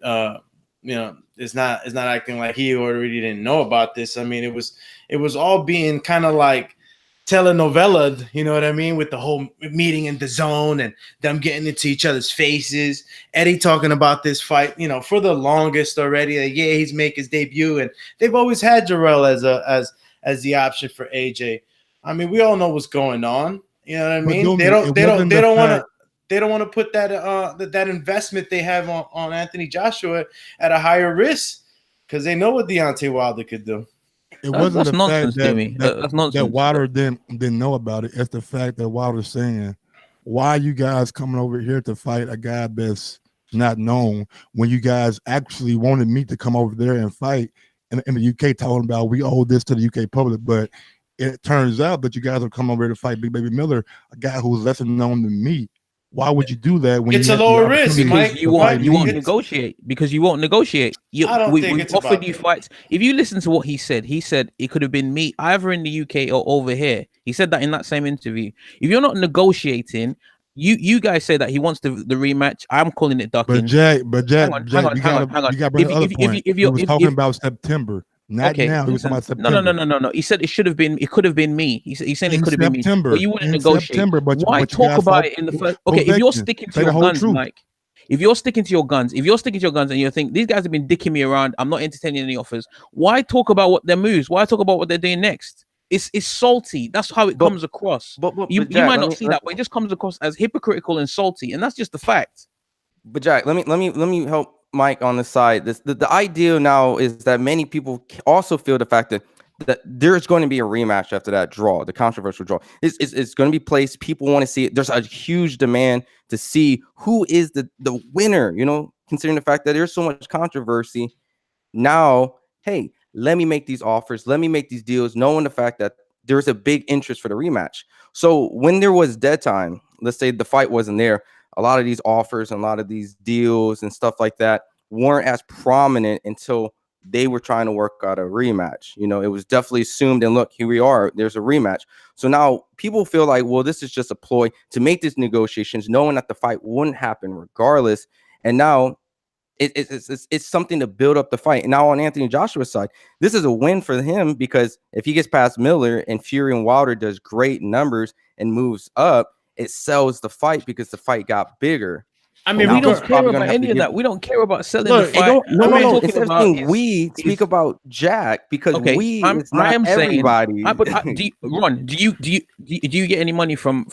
is not acting like he already didn't know about this. I mean, it was all being kind of like telenovela, you know what I mean, with the whole meeting in the zone and them getting into each other's faces. Eddie talking about this fight, for the longest already. Like, yeah, he's making his debut, and they've always had Jarrell as the option for AJ. I mean, we all know what's going on. You know what I mean? They don't want to put that investment they have on Anthony Joshua at a higher risk because they know what Deontay Wilder could do. It wasn't the fact that's nonsense. that Wilder didn't know about it. It's the fact that Wilder's saying, why are you guys coming over here to fight a guy that's not known when you guys actually wanted me to come over there and fight in the UK, talking about we owe this to the UK public. But it turns out that you guys have come over here to fight Big Baby Miller, a guy who's lesser known than me. Why would you do that when it's you a lower risk? Because you won't negotiate. Because you won't negotiate. I don't think we it's offered about you that. fights. If you listen to what he said it could have been me either in the UK or over here. He said that in that same interview. If you're not negotiating, you guys say that he wants the rematch. I'm calling it ducking. But Jack, hang on. you got to bring the other point. He was talking about September. Not now. He was talking about September. No. He said it could have been me. He's saying it could have been me. But you wouldn't negotiate. September, why talk about it in the first? Okay, if you're sticking to your guns, Mike. If you're sticking to your guns, and you think these guys have been dicking me around, I'm not entertaining any offers. Why talk about what their moves? Why talk about what they're doing next? It's salty. That's how it comes across. But you might not see that, but it just comes across as hypocritical and salty, and that's just the fact. But Jack, let me help Mike on the side. The idea now is that many people also feel the fact that there's going to be a rematch after that draw, the controversial draw. It's going to be placed. People want to see it. There's a huge demand to see who is the winner, considering the fact that there's so much controversy. Now, hey, let me make these offers. Let me make these deals, knowing the fact that there's a big interest for the rematch. So when there was dead time, let's say the fight wasn't there, a lot of these offers and a lot of these deals and stuff like that weren't as prominent until they were trying to work out a rematch. It was definitely assumed, and look, here we are, there's a rematch. So now people feel like, well, this is just a ploy to make these negotiations, knowing that the fight wouldn't happen regardless. And now it's something to build up the fight. And now on Anthony Joshua's side, this is a win for him, because if he gets past Miller and Fury and Wilder does great numbers and moves up, it sells the fight because the fight got bigger. I mean, we don't care about any of that. We don't care about selling the fight. No. Instead of saying we, speak about Jack, because we is not everybody. Ron, do you get any money from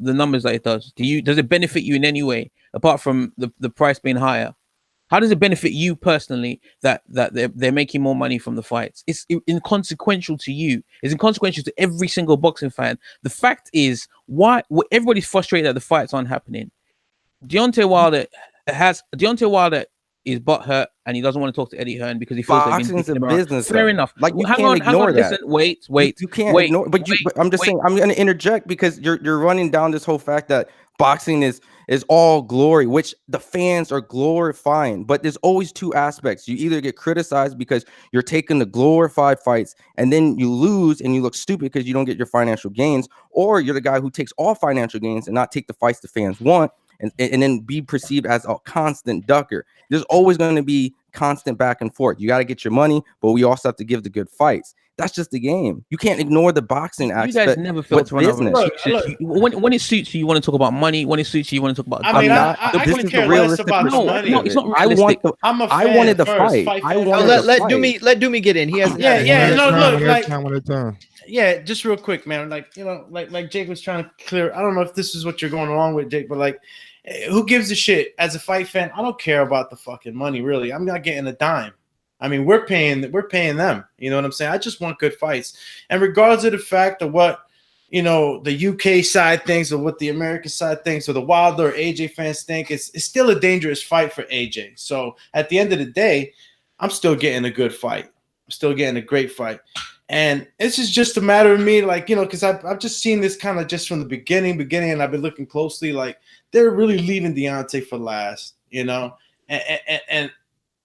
the numbers that it does? Does it benefit you in any way apart from the price being higher? How does it benefit you personally that they're making more money from the fights? It's inconsequential to you. It's inconsequential to every single boxing fan. The fact is, why everybody's frustrated that the fights aren't happening. Deontay Wilder is butthurt and he doesn't want to talk to Eddie Hearn because he feels they've been Boxing's a dicking him around. business. Fair enough. Like, you hang can't on, ignore that. Listen, wait. You can't ignore. But I'm just saying. I'm going to interject because you're running down this whole fact that boxing is all glory, which the fans are glorifying. But there's always two aspects. You either get criticized because you're taking the glorified fights and then you lose and you look stupid because you don't get your financial gains, or you're the guy who takes all financial gains and not take the fights the fans want. And then be perceived as a constant ducker. There's always going to be constant back and forth. You got to get your money, but we also have to give the good fights. That's just the game. You can't ignore the boxing aspect. You guys never felt to run when it suits you, you want to talk about money. When it suits you, you want to talk about. I couldn't care less about the money. No, it's not realistic. I wanted the fight. I wanted let Doomy get in. He hasn't. Yeah, just real quick, man. Like Jake was trying to clear. I don't know if this is what you're going along with, Jake, but like who gives a shit? As a fight fan, I don't care about the fucking money, really. I'm not getting a dime. I mean, we're paying them. You know what I'm saying? I just want good fights. And regardless of the fact of what, you know, the UK side thinks or what the American side thinks or the Wilder or AJ fans think, it's still a dangerous fight for AJ. So at the end of the day, I'm still getting a good fight. I'm still getting a great fight. And this is just a matter of me, like, you know, because I've just seen this kind of just from the beginning, and I've been looking closely, like they're really leaving Deontay for last, you know, and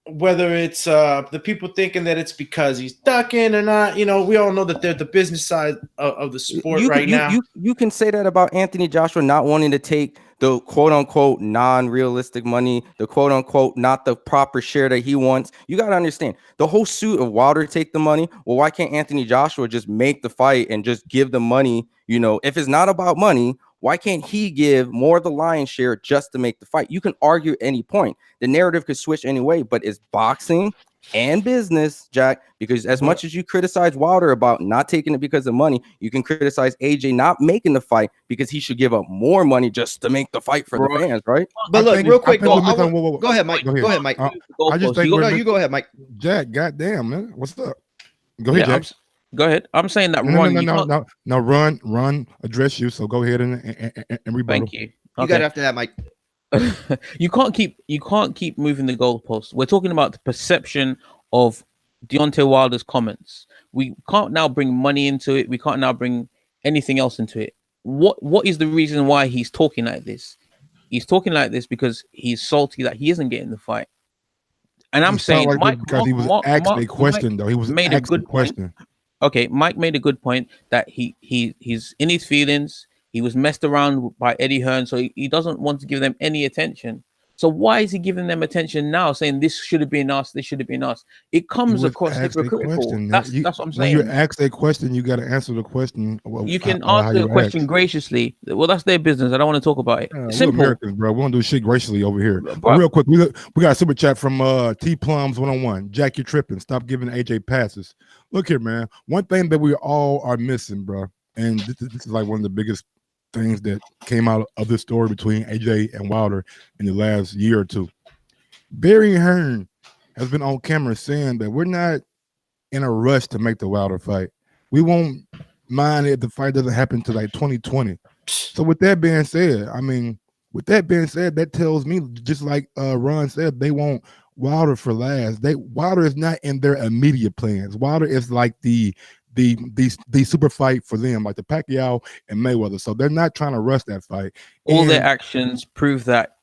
whether it's the people thinking that it's because he's ducking or not, you know, we all know that they're the business side of the sport now. You can say that about Anthony Joshua not wanting to take the quote unquote non-realistic money, the quote unquote not the proper share that he wants. You got to understand the whole suit of Wilder take the money. Well, why can't Anthony Joshua just make the fight and just give the money? You know, if it's not about money, why can't he give more of the lion's share just to make the fight? You can argue at any point. The narrative could switch anyway, but it's boxing and business, Jack, because as much as you criticize Wilder about not taking it because of money, you can criticize AJ not making the fight because he should give up more money just to make the fight for the fans, right? But look, real quick, go ahead, Mike. Go ahead, Mike. I just think you go ahead, Mike. Jack, goddamn, man, what's up? Go ahead, Jack. Go ahead. I'm saying that no, run, address you. So go ahead and rebuttal. Thank you. You got it after that, Mike. You can't keep moving the goalposts. We're talking about the perception of Deontay Wilder's comments. We can't now bring money into it. We can't now bring anything else into it. What is the reason why he's talking like this? He's talking like this because he's salty that he isn't getting the fight. And I'm saying Mike, because he was asked a question, though. He was made asked a good question. Okay, Mike made a good point that he's in his feelings. He was messed around by Eddie Hearn, so he doesn't want to give them any attention. So why is he giving them attention now, saying this should have been us, this should have been us? It comes across hypocritical. That's what I'm saying. When you ask a question, you got to answer the question. You can answer the question graciously. Well, that's their business. I don't want to talk about it. Simple. We're Americans, bro. We don't do shit graciously over here. But real quick, we got a super chat from T Plums 101. Jack, you're tripping. Stop giving AJ passes. Look here, man. One thing that we all are missing, bro, and this is like one of the biggest things that came out of this story between AJ and Wilder in the last year or two. Barry Hearn has been on camera saying that we're not in a rush to make the Wilder fight. We won't mind if the fight doesn't happen to like 2020. So with that being said, that tells me, just like Ron said, they want Wilder for last. Wilder is not in their immediate plans. Wilder is like the super fight for them, like the Pacquiao and Mayweather. So they're not trying to rush that fight. All their actions prove that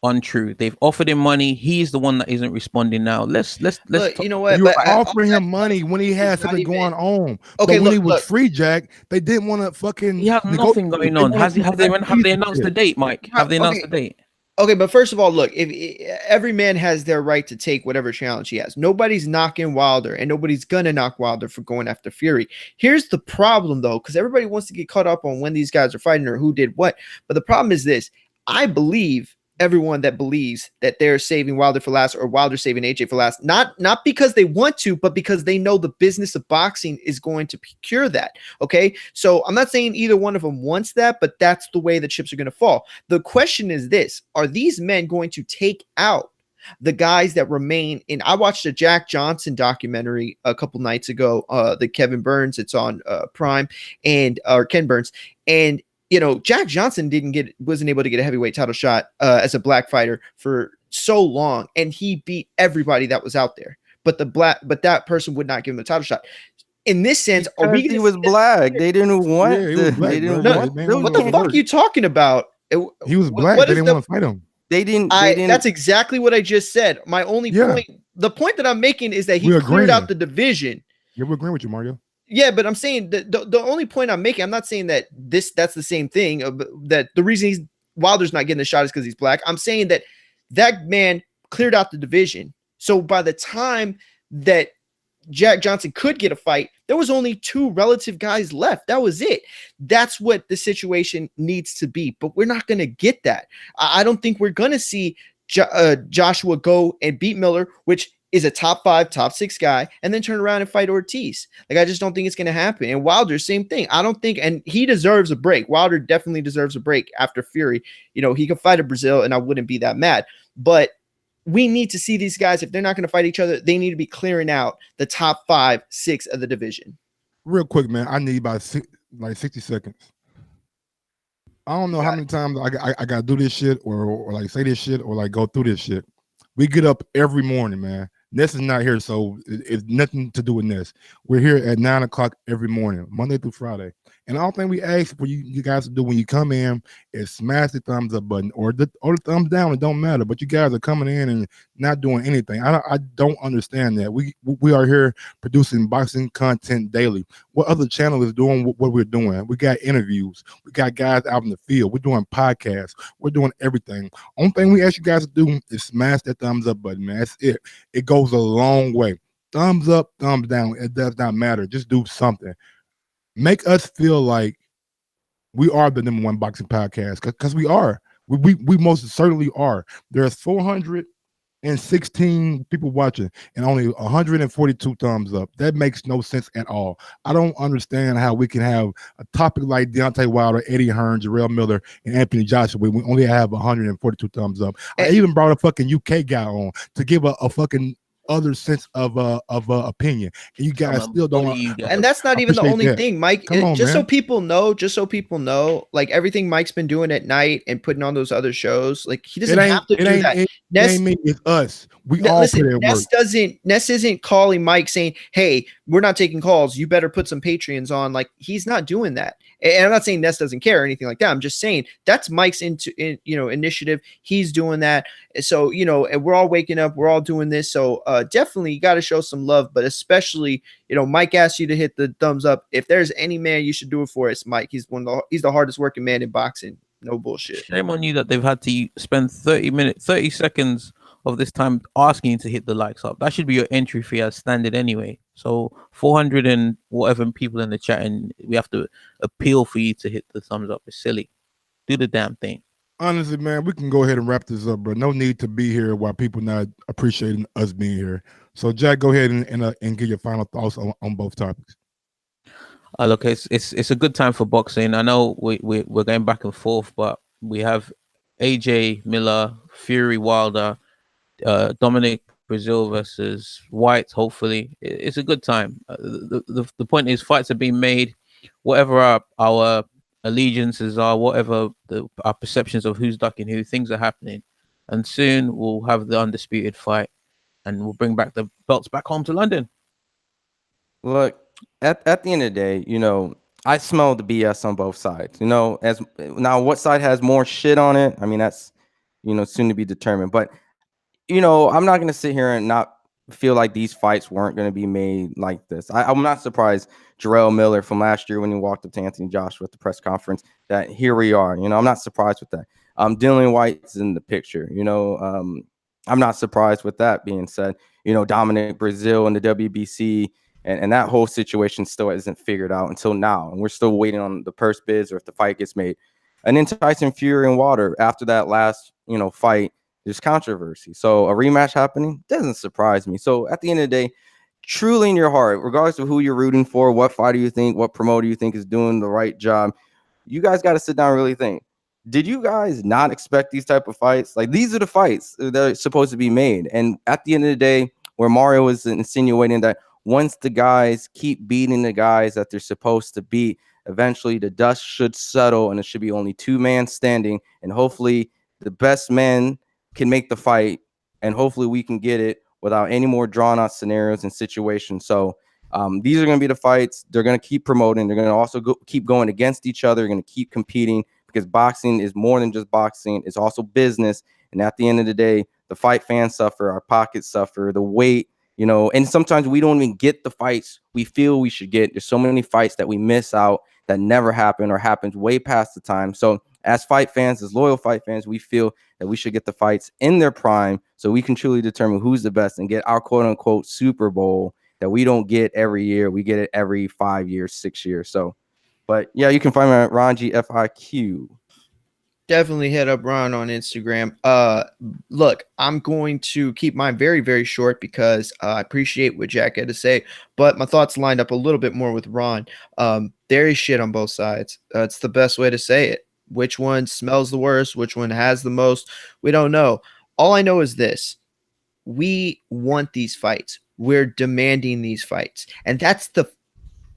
untrue. They've offered him money. He's the one that isn't responding now. Let's look, you know what? You were offering him money when he had something going on. Okay, but when he was free, Jack, they didn't want to fucking. He has nothing going on. Have they announced the date, Mike? Have they announced the date? Okay, but first of all, look, if every man has their right to take whatever challenge he has. Nobody's knocking Wilder, and nobody's gonna knock Wilder for going after Fury. Here's the problem, though, because everybody wants to get caught up on when these guys are fighting or who did what. But the problem is this: I believe everyone that believes that they're saving Wilder for last or Wilder saving AJ for last, not because they want to, but because they know the business of boxing is going to procure that. Okay, so I'm not saying either one of them wants that, but that's the way the chips are going to fall. The question is this: are these men going to take out the guys that remain in? I watched a Jack Johnson documentary a couple nights ago, the Kevin Burns, it's on Prime, and or Ken Burns, and you know, Jack Johnson wasn't able to get a heavyweight title shot as a black fighter for so long, and he beat everybody that was out there. But that person would not give him a title shot. In this sense, he was black. They didn't want. What the fuck are you talking about? He was black. They didn't want to fight him. They didn't. That's exactly what I just said. My only point, the point that I'm making is that he cleared out the division. Yeah, we're agreeing with you, Mario. Yeah, but I'm saying that the only point I'm making, I'm not saying that that's the same thing. That the reason Wilder's not getting the shot is because he's black. I'm saying that man cleared out the division. So by the time that Jack Johnson could get a fight, there was only two relative guys left. That was it. That's what the situation needs to be. But we're not going to get that. I don't think we're going to see Joshua go and beat Miller, which is a top 5, top 6 guy, and then turn around and fight Ortiz. Like, I just don't think it's going to happen. And Wilder, same thing. I don't think, and he deserves a break. Wilder definitely deserves a break after Fury. You know, he could fight in Brazil, and I wouldn't be that mad. But we need to see these guys. If they're not going to fight each other, they need to be clearing out the top 5, 6 of the division. Real quick, man. I need about 60 seconds. I don't know how many times I got to do this shit or like say this shit or like go through this shit. We get up every morning, man. Ness is not here, so it's nothing to do with Ness. We're here at 9 o'clock every morning, Monday through Friday. And all thing we ask for you guys to do when you come in is smash the thumbs up button or the thumbs down. It don't matter. But you guys are coming in and not doing anything. I don't understand that. We are here producing boxing content daily. What other channel is doing what we're doing? We got interviews. We got guys out in the field. We're doing podcasts. We're doing everything. Only thing we ask you guys to do is smash that thumbs up button, man. That's it. It goes a long way. Thumbs up, thumbs down. It does not matter. Just do something. Make us feel like we are the #1 boxing podcast, because we are. We most certainly are. There's 416 people watching and only 142 thumbs up. That makes no sense at all. I don't understand how we can have a topic like Deontay Wilder, Eddie Hearn, Jarrell Miller, and Anthony Joshua. We only have 142 thumbs up. I even brought a fucking UK guy on to give a fucking other sense of opinion, and you guys still don't. And that's not even the only thing, Mike. Come on, just man. so people know, like everything Mike's been doing at night and putting on those other shows, like he doesn't have to do that. It ain't me, it's us. We all put in work. Ness isn't calling Mike saying, "Hey, we're not taking calls. You better put some Patreons on." Like, he's not doing that. And I'm not saying Ness doesn't care or anything like that. I'm just saying that's Mike's initiative. He's doing that. So, and we're all waking up. We're all doing this. So definitely you got to show some love, but especially, Mike asked you to hit the thumbs up. If there's any man you should do it for, it's Mike. He's he's the hardest working man in boxing. No bullshit. Shame on you that they've had to spend 30 seconds of this time asking you to hit the likes up. That should be your entry fee as standard anyway. So 400 and whatever people in the chat, and we have to appeal for you to hit the thumbs up. It's silly. Do the damn thing. Honestly, man, we can go ahead and wrap this up, bro. No need to be here while people not appreciating us being here. So, Jack, go ahead and give your final thoughts on both topics. Look, it's a good time for boxing. I know we're going back and forth, but we have AJ Miller, Fury Wilder, Dominic Brazil versus White. Hopefully, it's a good time. The point is, fights are being made. Whatever our allegiances are, whatever our perceptions of who's ducking who, things are happening, and soon we'll have the undisputed fight, and we'll bring back the belts back home to London. Look, at the end of the day, I smell the BS on both sides. As now, what side has more shit on it? I mean, that's soon to be determined. But I'm not gonna sit here and not feel like these fights weren't going to be made like this. I'm not surprised Jarrell Miller from last year when he walked up to Anthony Joshua at the press conference that here we are. I'm not surprised with that. Dylan White's in the picture. I'm not surprised with that being said. Dominic Brazil and the WBC and that whole situation still isn't figured out until now. And we're still waiting on the purse bids or if the fight gets made. And then Tyson Fury and Wilder after that last, fight, there's controversy. So a rematch happening doesn't surprise me. So at the end of the day, truly in your heart, regardless of who you're rooting for, what fighter you think, what promoter you think is doing the right job, you guys got to sit down and really think. Did you guys not expect these type of fights? Like, these are the fights that are supposed to be made. And at the end of the day, where Mario was insinuating that once the guys keep beating the guys that they're supposed to beat, eventually the dust should settle and it should be only two men standing. And hopefully the best man can make the fight, and hopefully we can get it without any more drawn out scenarios and situations. So these are going to be the fights. They're going to keep promoting. They're going to also keep going against each other. They're going to keep competing because boxing is more than just boxing. It's also business. And at the end of the day, the fight fans suffer, our pockets suffer, the weight, and sometimes we don't even get the fights we feel we should get. There's so many fights that we miss out that never happen or happens way past the time. So as fight fans, as loyal fight fans, we feel that we should get the fights in their prime so we can truly determine who's the best and get our quote-unquote Super Bowl that we don't get every year. We get it every 5 years, 6 years. So, but yeah, you can find me at Ron G FIQ. Definitely hit up Ron on Instagram. Look, I'm going to keep mine very, very short because I appreciate what Jack had to say, but my thoughts lined up a little bit more with Ron. There is shit on both sides. It's the best way to say it. Which one smells the worst? Which one has the most? We don't know. All I know is this: we want these fights. We're demanding these fights, and that's the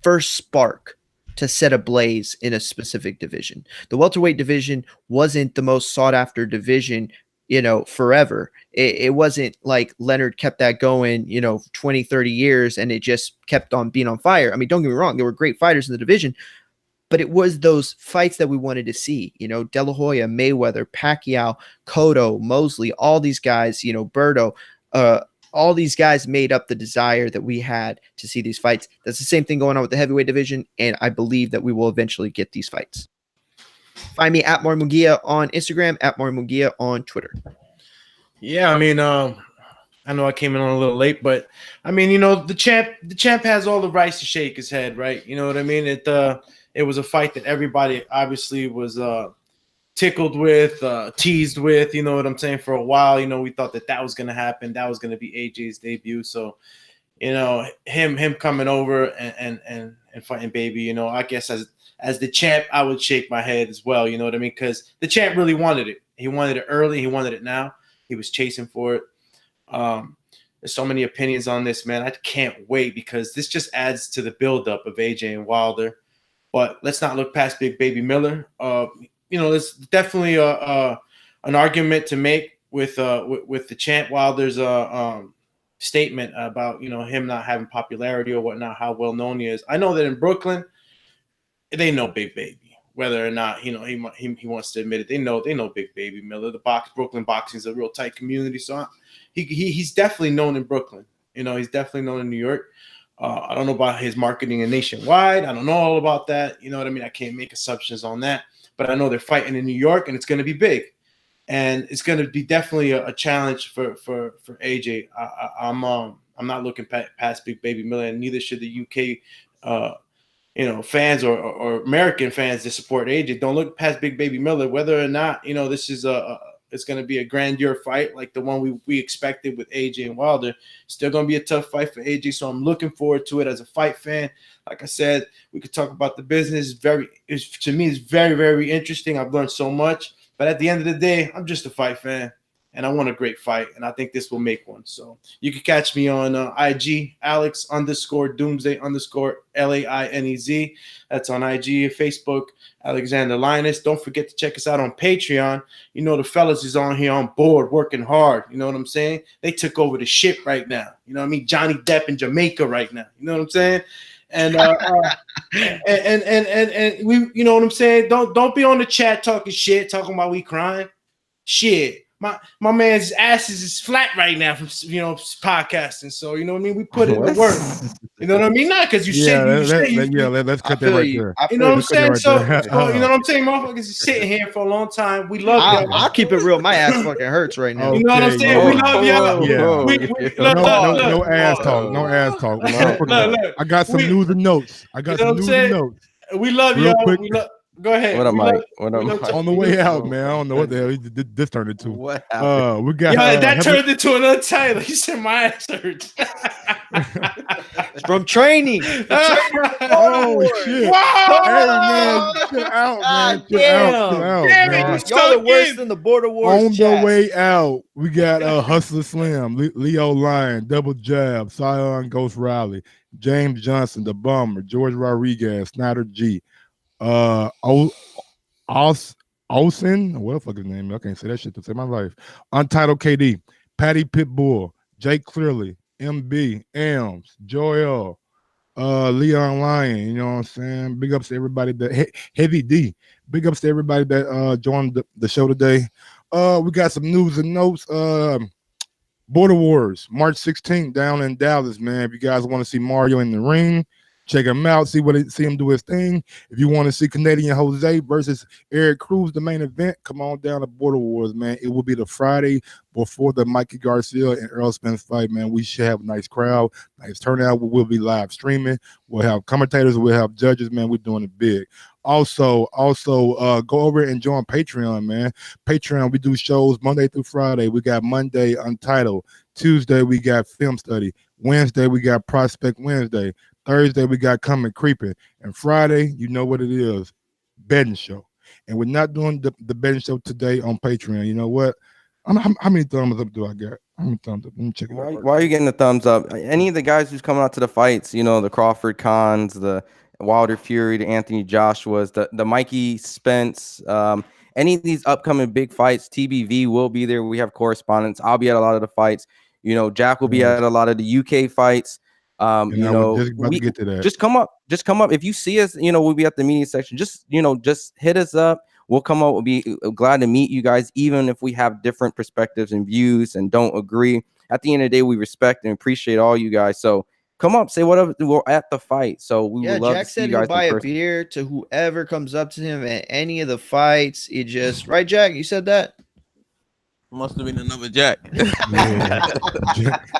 first spark to set ablaze in a specific division. The welterweight division wasn't the most sought after division, forever. It wasn't like Leonard kept that going, 20, 30 years, and it just kept on being on fire. I mean, don't get me wrong, there were great fighters in the division, but it was those fights that we wanted to see, De La Hoya, Mayweather, Pacquiao, Cotto, Mosley, all these guys, Berto, all these guys made up the desire that we had to see these fights. That's the same thing going on with the heavyweight division, and I believe that we will eventually get these fights. Find me at Mario Munguia on Instagram, at Mario Munguia on Twitter. Yeah, I mean, I know I came in on a little late, but I mean, the champ has all the rights to shake his head, right? You know what I mean? It was a fight that everybody obviously was tickled with, teased with, you know what I'm saying, for a while. We thought that was going to happen. That was going to be AJ's debut. So, him coming over and fighting Baby, I guess as the champ, I would shake my head as well. You know what I mean? Because the champ really wanted it. He wanted it early. He wanted it now. He was chasing for it. There's so many opinions on this, man. I can't wait because this just adds to the buildup of AJ and Wilder. But let's not look past Big Baby Miller. There's definitely an argument to make with the champ Wilder's statement about him not having popularity or whatnot, how well known he is. I know that in Brooklyn, they know Big Baby, whether or not he wants to admit it. They know Big Baby Miller. Brooklyn boxing is a real tight community, so he's definitely known in Brooklyn. He's definitely known in New York. I don't know about his marketing and nationwide. I don't know all about that. You know what I mean? I can't make assumptions on that. But I know they're fighting in New York, and it's going to be big. And it's going to be definitely a challenge for AJ. I'm not looking past Big Baby Miller, and neither should the UK fans or American fans that support AJ. Don't look past Big Baby Miller, whether or not this is it's going to be a grandeur fight like the one we expected with AJ and Wilder. Still going to be a tough fight for AJ, so I'm looking forward to it as a fight fan. Like I said, we could talk about the business. To me, it's very, very interesting. I've learned so much. But at the end of the day, I'm just a fight fan, and I want a great fight, and I think this will make one. So you can catch me on IG, Alex_Doomsday_LAINEZ. That's on IG, Facebook, Alexander Linus. Don't forget to check us out on Patreon. The fellas is on here on board, working hard. You know what I'm saying? They took over the ship right now. You know what I mean? Johnny Depp in Jamaica right now. You know what I'm saying? And and we, you know what I'm saying? Don't be on the chat talking shit, talking about we crying. Shit. My man's asses is flat right now from podcasting. So you know what I mean. We put in the work. You know what I mean? Not because you let's cut that right there. You know what I'm saying? So you know what I'm saying? Motherfuckers is sitting here for a long time. We love y'all. I'll keep it real. My ass fucking hurts right now. You know what I'm saying? We love y'all. No ass talk. No ass talk. I got some news and notes. We love y'all. Go ahead. What am I? On the way out, man. I don't know what the hell this turned into. What happened? We got that turned into another title. He said my ass hurts. From training. Oh shit! Wow. Hey man, chill out, man. Chill out, man. Y'all are worse than the Border Wars. On the way out, we got Hustler Slim, Leo Lyon, Double Jab, Sion Ghost Riley, James Johnson, The Bomber, George Rodriguez, Snyder G, Olsen, what the fuck his name? I can't say that shit to save my life. Untitled KD, Patty Pitbull, Jake Clearly, MB, Elms, Joel, Leon Lyon, you know what I'm saying? Big ups to everybody that Heavy D. Big ups to everybody that joined the show today. We got some news and notes. Border Wars, March 16th down in Dallas, man. If you guys want to see Mario in the ring, check him out, see him do his thing. If you want to see Canadian Jose versus Eric Cruz, the main event, come on down to Border Wars, man. It will be the Friday before the Mikey Garcia and Errol Spence fight, man. We should have a nice crowd, nice turnout. We will be live streaming. We'll have commentators, we'll have judges, man. We're doing it big. Also, go over and join Patreon, man. Patreon, we do shows Monday through Friday. We got Monday Untitled. Tuesday, we got Film Study. Wednesday, we got Prospect Wednesday. Thursday, we got Coming Creeping. And Friday, you know what it is, betting show. And we're not doing the betting show today on Patreon. You know what? How many thumbs up do I got? How many thumbs up? Let me check it out. Why are you getting the thumbs up? Any of the guys who's coming out to the fights, you know, the Crawford Khans, the Wilder Fury, the Anthony Joshua's, the Mikey Spence, any of these upcoming big fights, TBV will be there. We have correspondents. I'll be at a lot of the fights. You know, Jack will be at a lot of the UK fights. You know, get to that. Just come up. If you see us, you know, we'll be at the media section. Just hit us up. We'll come up. We'll be glad to meet you guys, even if we have different perspectives and views and don't agree. At the end of the day, we respect and appreciate all you guys. So come up, say whatever. We're at the fight. So we would love Jack to see said you guys he'll buy in a person. beer to whoever comes up to him at any of the fights. It just right, Jack. You said that. Must have been another Jack.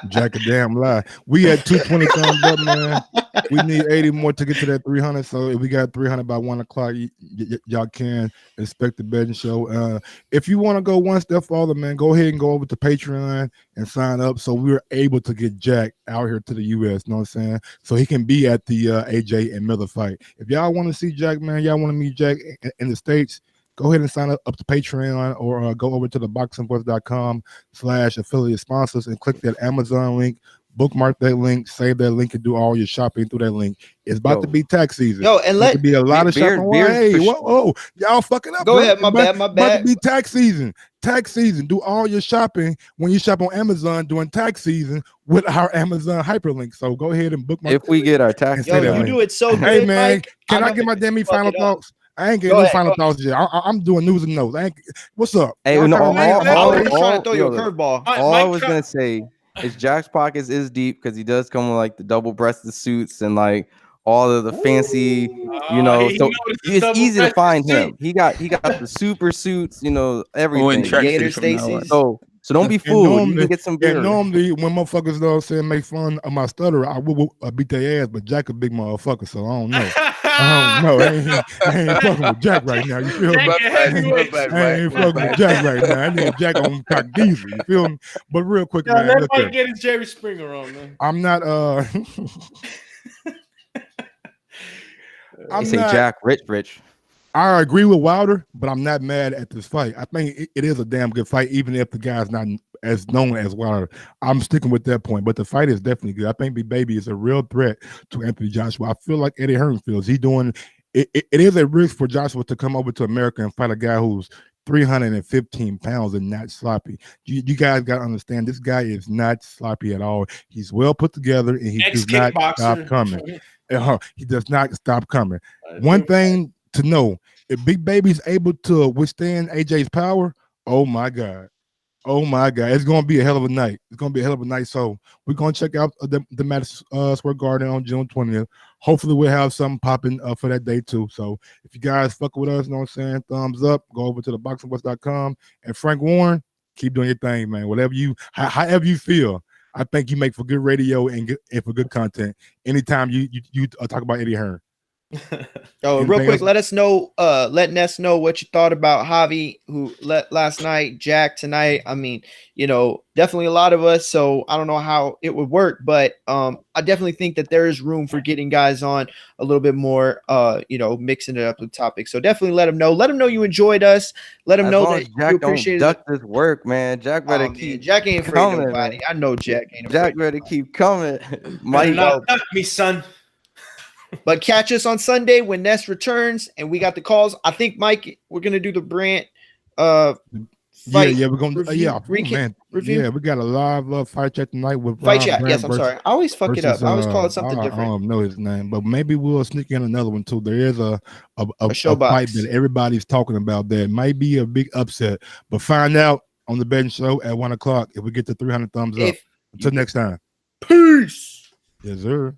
Jack a damn lie. We had 220 thumbs up, man. We need 80 more to get to that 300. So if we got 300 by 1 o'clock, y'all can expect the betting show. If you want to go one step further, man, go ahead and go over to Patreon and sign up so we're able to get Jack out here to the U.S. You know what I'm saying? So he can be at the AJ and Miller fight. If y'all want to see Jack, man, y'all want to meet Jack in the States, go ahead and sign up to Patreon or go over to ThaBoxingvoice.com/affiliate sponsors and click that Amazon link, bookmark that link, save that link, and do all your shopping through that link. It's about to be tax season. And let be a lot of shopping. Hey, whoa, y'all fucking up. Go ahead, my bad. About to be tax season. Tax season. Do all your shopping when you shop on Amazon during tax season with our Amazon hyperlink. So go ahead and bookmark. If we get our tax, you do it so good. Hey man, Mike, can I get my damn final thoughts? I ain't getting no final thoughts yet. I'm doing news and notes. What's up? Hey, trying to throw you a curveball. All I was gonna say is Jack's pockets is deep because he does come with like the double-breasted suits and like all of the fancy, you know. So it's easy to find him. He got the super suits, you know, everything. Gator Stacy's. So don't be fooled. You can get some beer. And normally when motherfuckers, you know what I'm saying, make fun of my stutter, I will beat their ass, but Jack a big motherfucker, so I don't know. I ain't fucking with Jack right now. You feel me? I ain't fucking with Jack right now. I need Jack on cock diesel. You feel me? But real quick, man. That might get his Jerry Springer on, man. I'm not. They say Jack rich. I agree with Wilder, but I'm not mad at this fight. I think it is a damn good fight, even if the guy's not as known as Wilder. I'm sticking with that point, but the fight is definitely good. I think Big Baby is a real threat to Anthony Joshua. I feel like Eddie Hearn feels. He's doing it. It is a risk for Joshua to come over to America and fight a guy who's 315 pounds and not sloppy. You guys got to understand, this guy is not sloppy at all. He's well put together, and he does not stop coming. He does not stop coming. One thing to know, if Big Baby's able to withstand AJ's power, oh my God, it's gonna be a hell of a night. So we're gonna check out the Madison Square Garden on June 20th. Hopefully we'll have something popping for that day too. So if you guys fuck with us, you know what I'm saying, thumbs up, go over to ThaBoxingvoice.com. And Frank Warren, keep doing your thing, man. However you feel, I think you make for good radio and for good content anytime you talk about Eddie Hearn. Real quick, let Ness know what you thought about Javi, who last night, Jack tonight. I mean, you know, definitely a lot of us. So I don't know how it would work, but I definitely think that there is room for getting guys on a little bit more. You know, mixing it up with topics. So definitely let them know. Let them know you enjoyed us. Let them know that Jack you appreciate don't duck this work, man. Jack better keep. Jack ain't afraid coming, of nobody. Man. I know Jack ain't. Jack better keep coming. Might not duck me, son. But catch us on Sunday when Ness returns and we got the calls. I think, Mike, we're gonna do the Brant fight. We're gonna review. Yeah, we got a live fight chat tonight with fight chat. Yes, I'm sorry. I always fuck it up. I always call it something different. I don't know his name, but maybe we'll sneak in another one too. There is a show fight that everybody's talking about that might be a big upset, but find out on the betting show at 1 o'clock if we get to 300 thumbs up. Until next time. Peace. Yes, sir.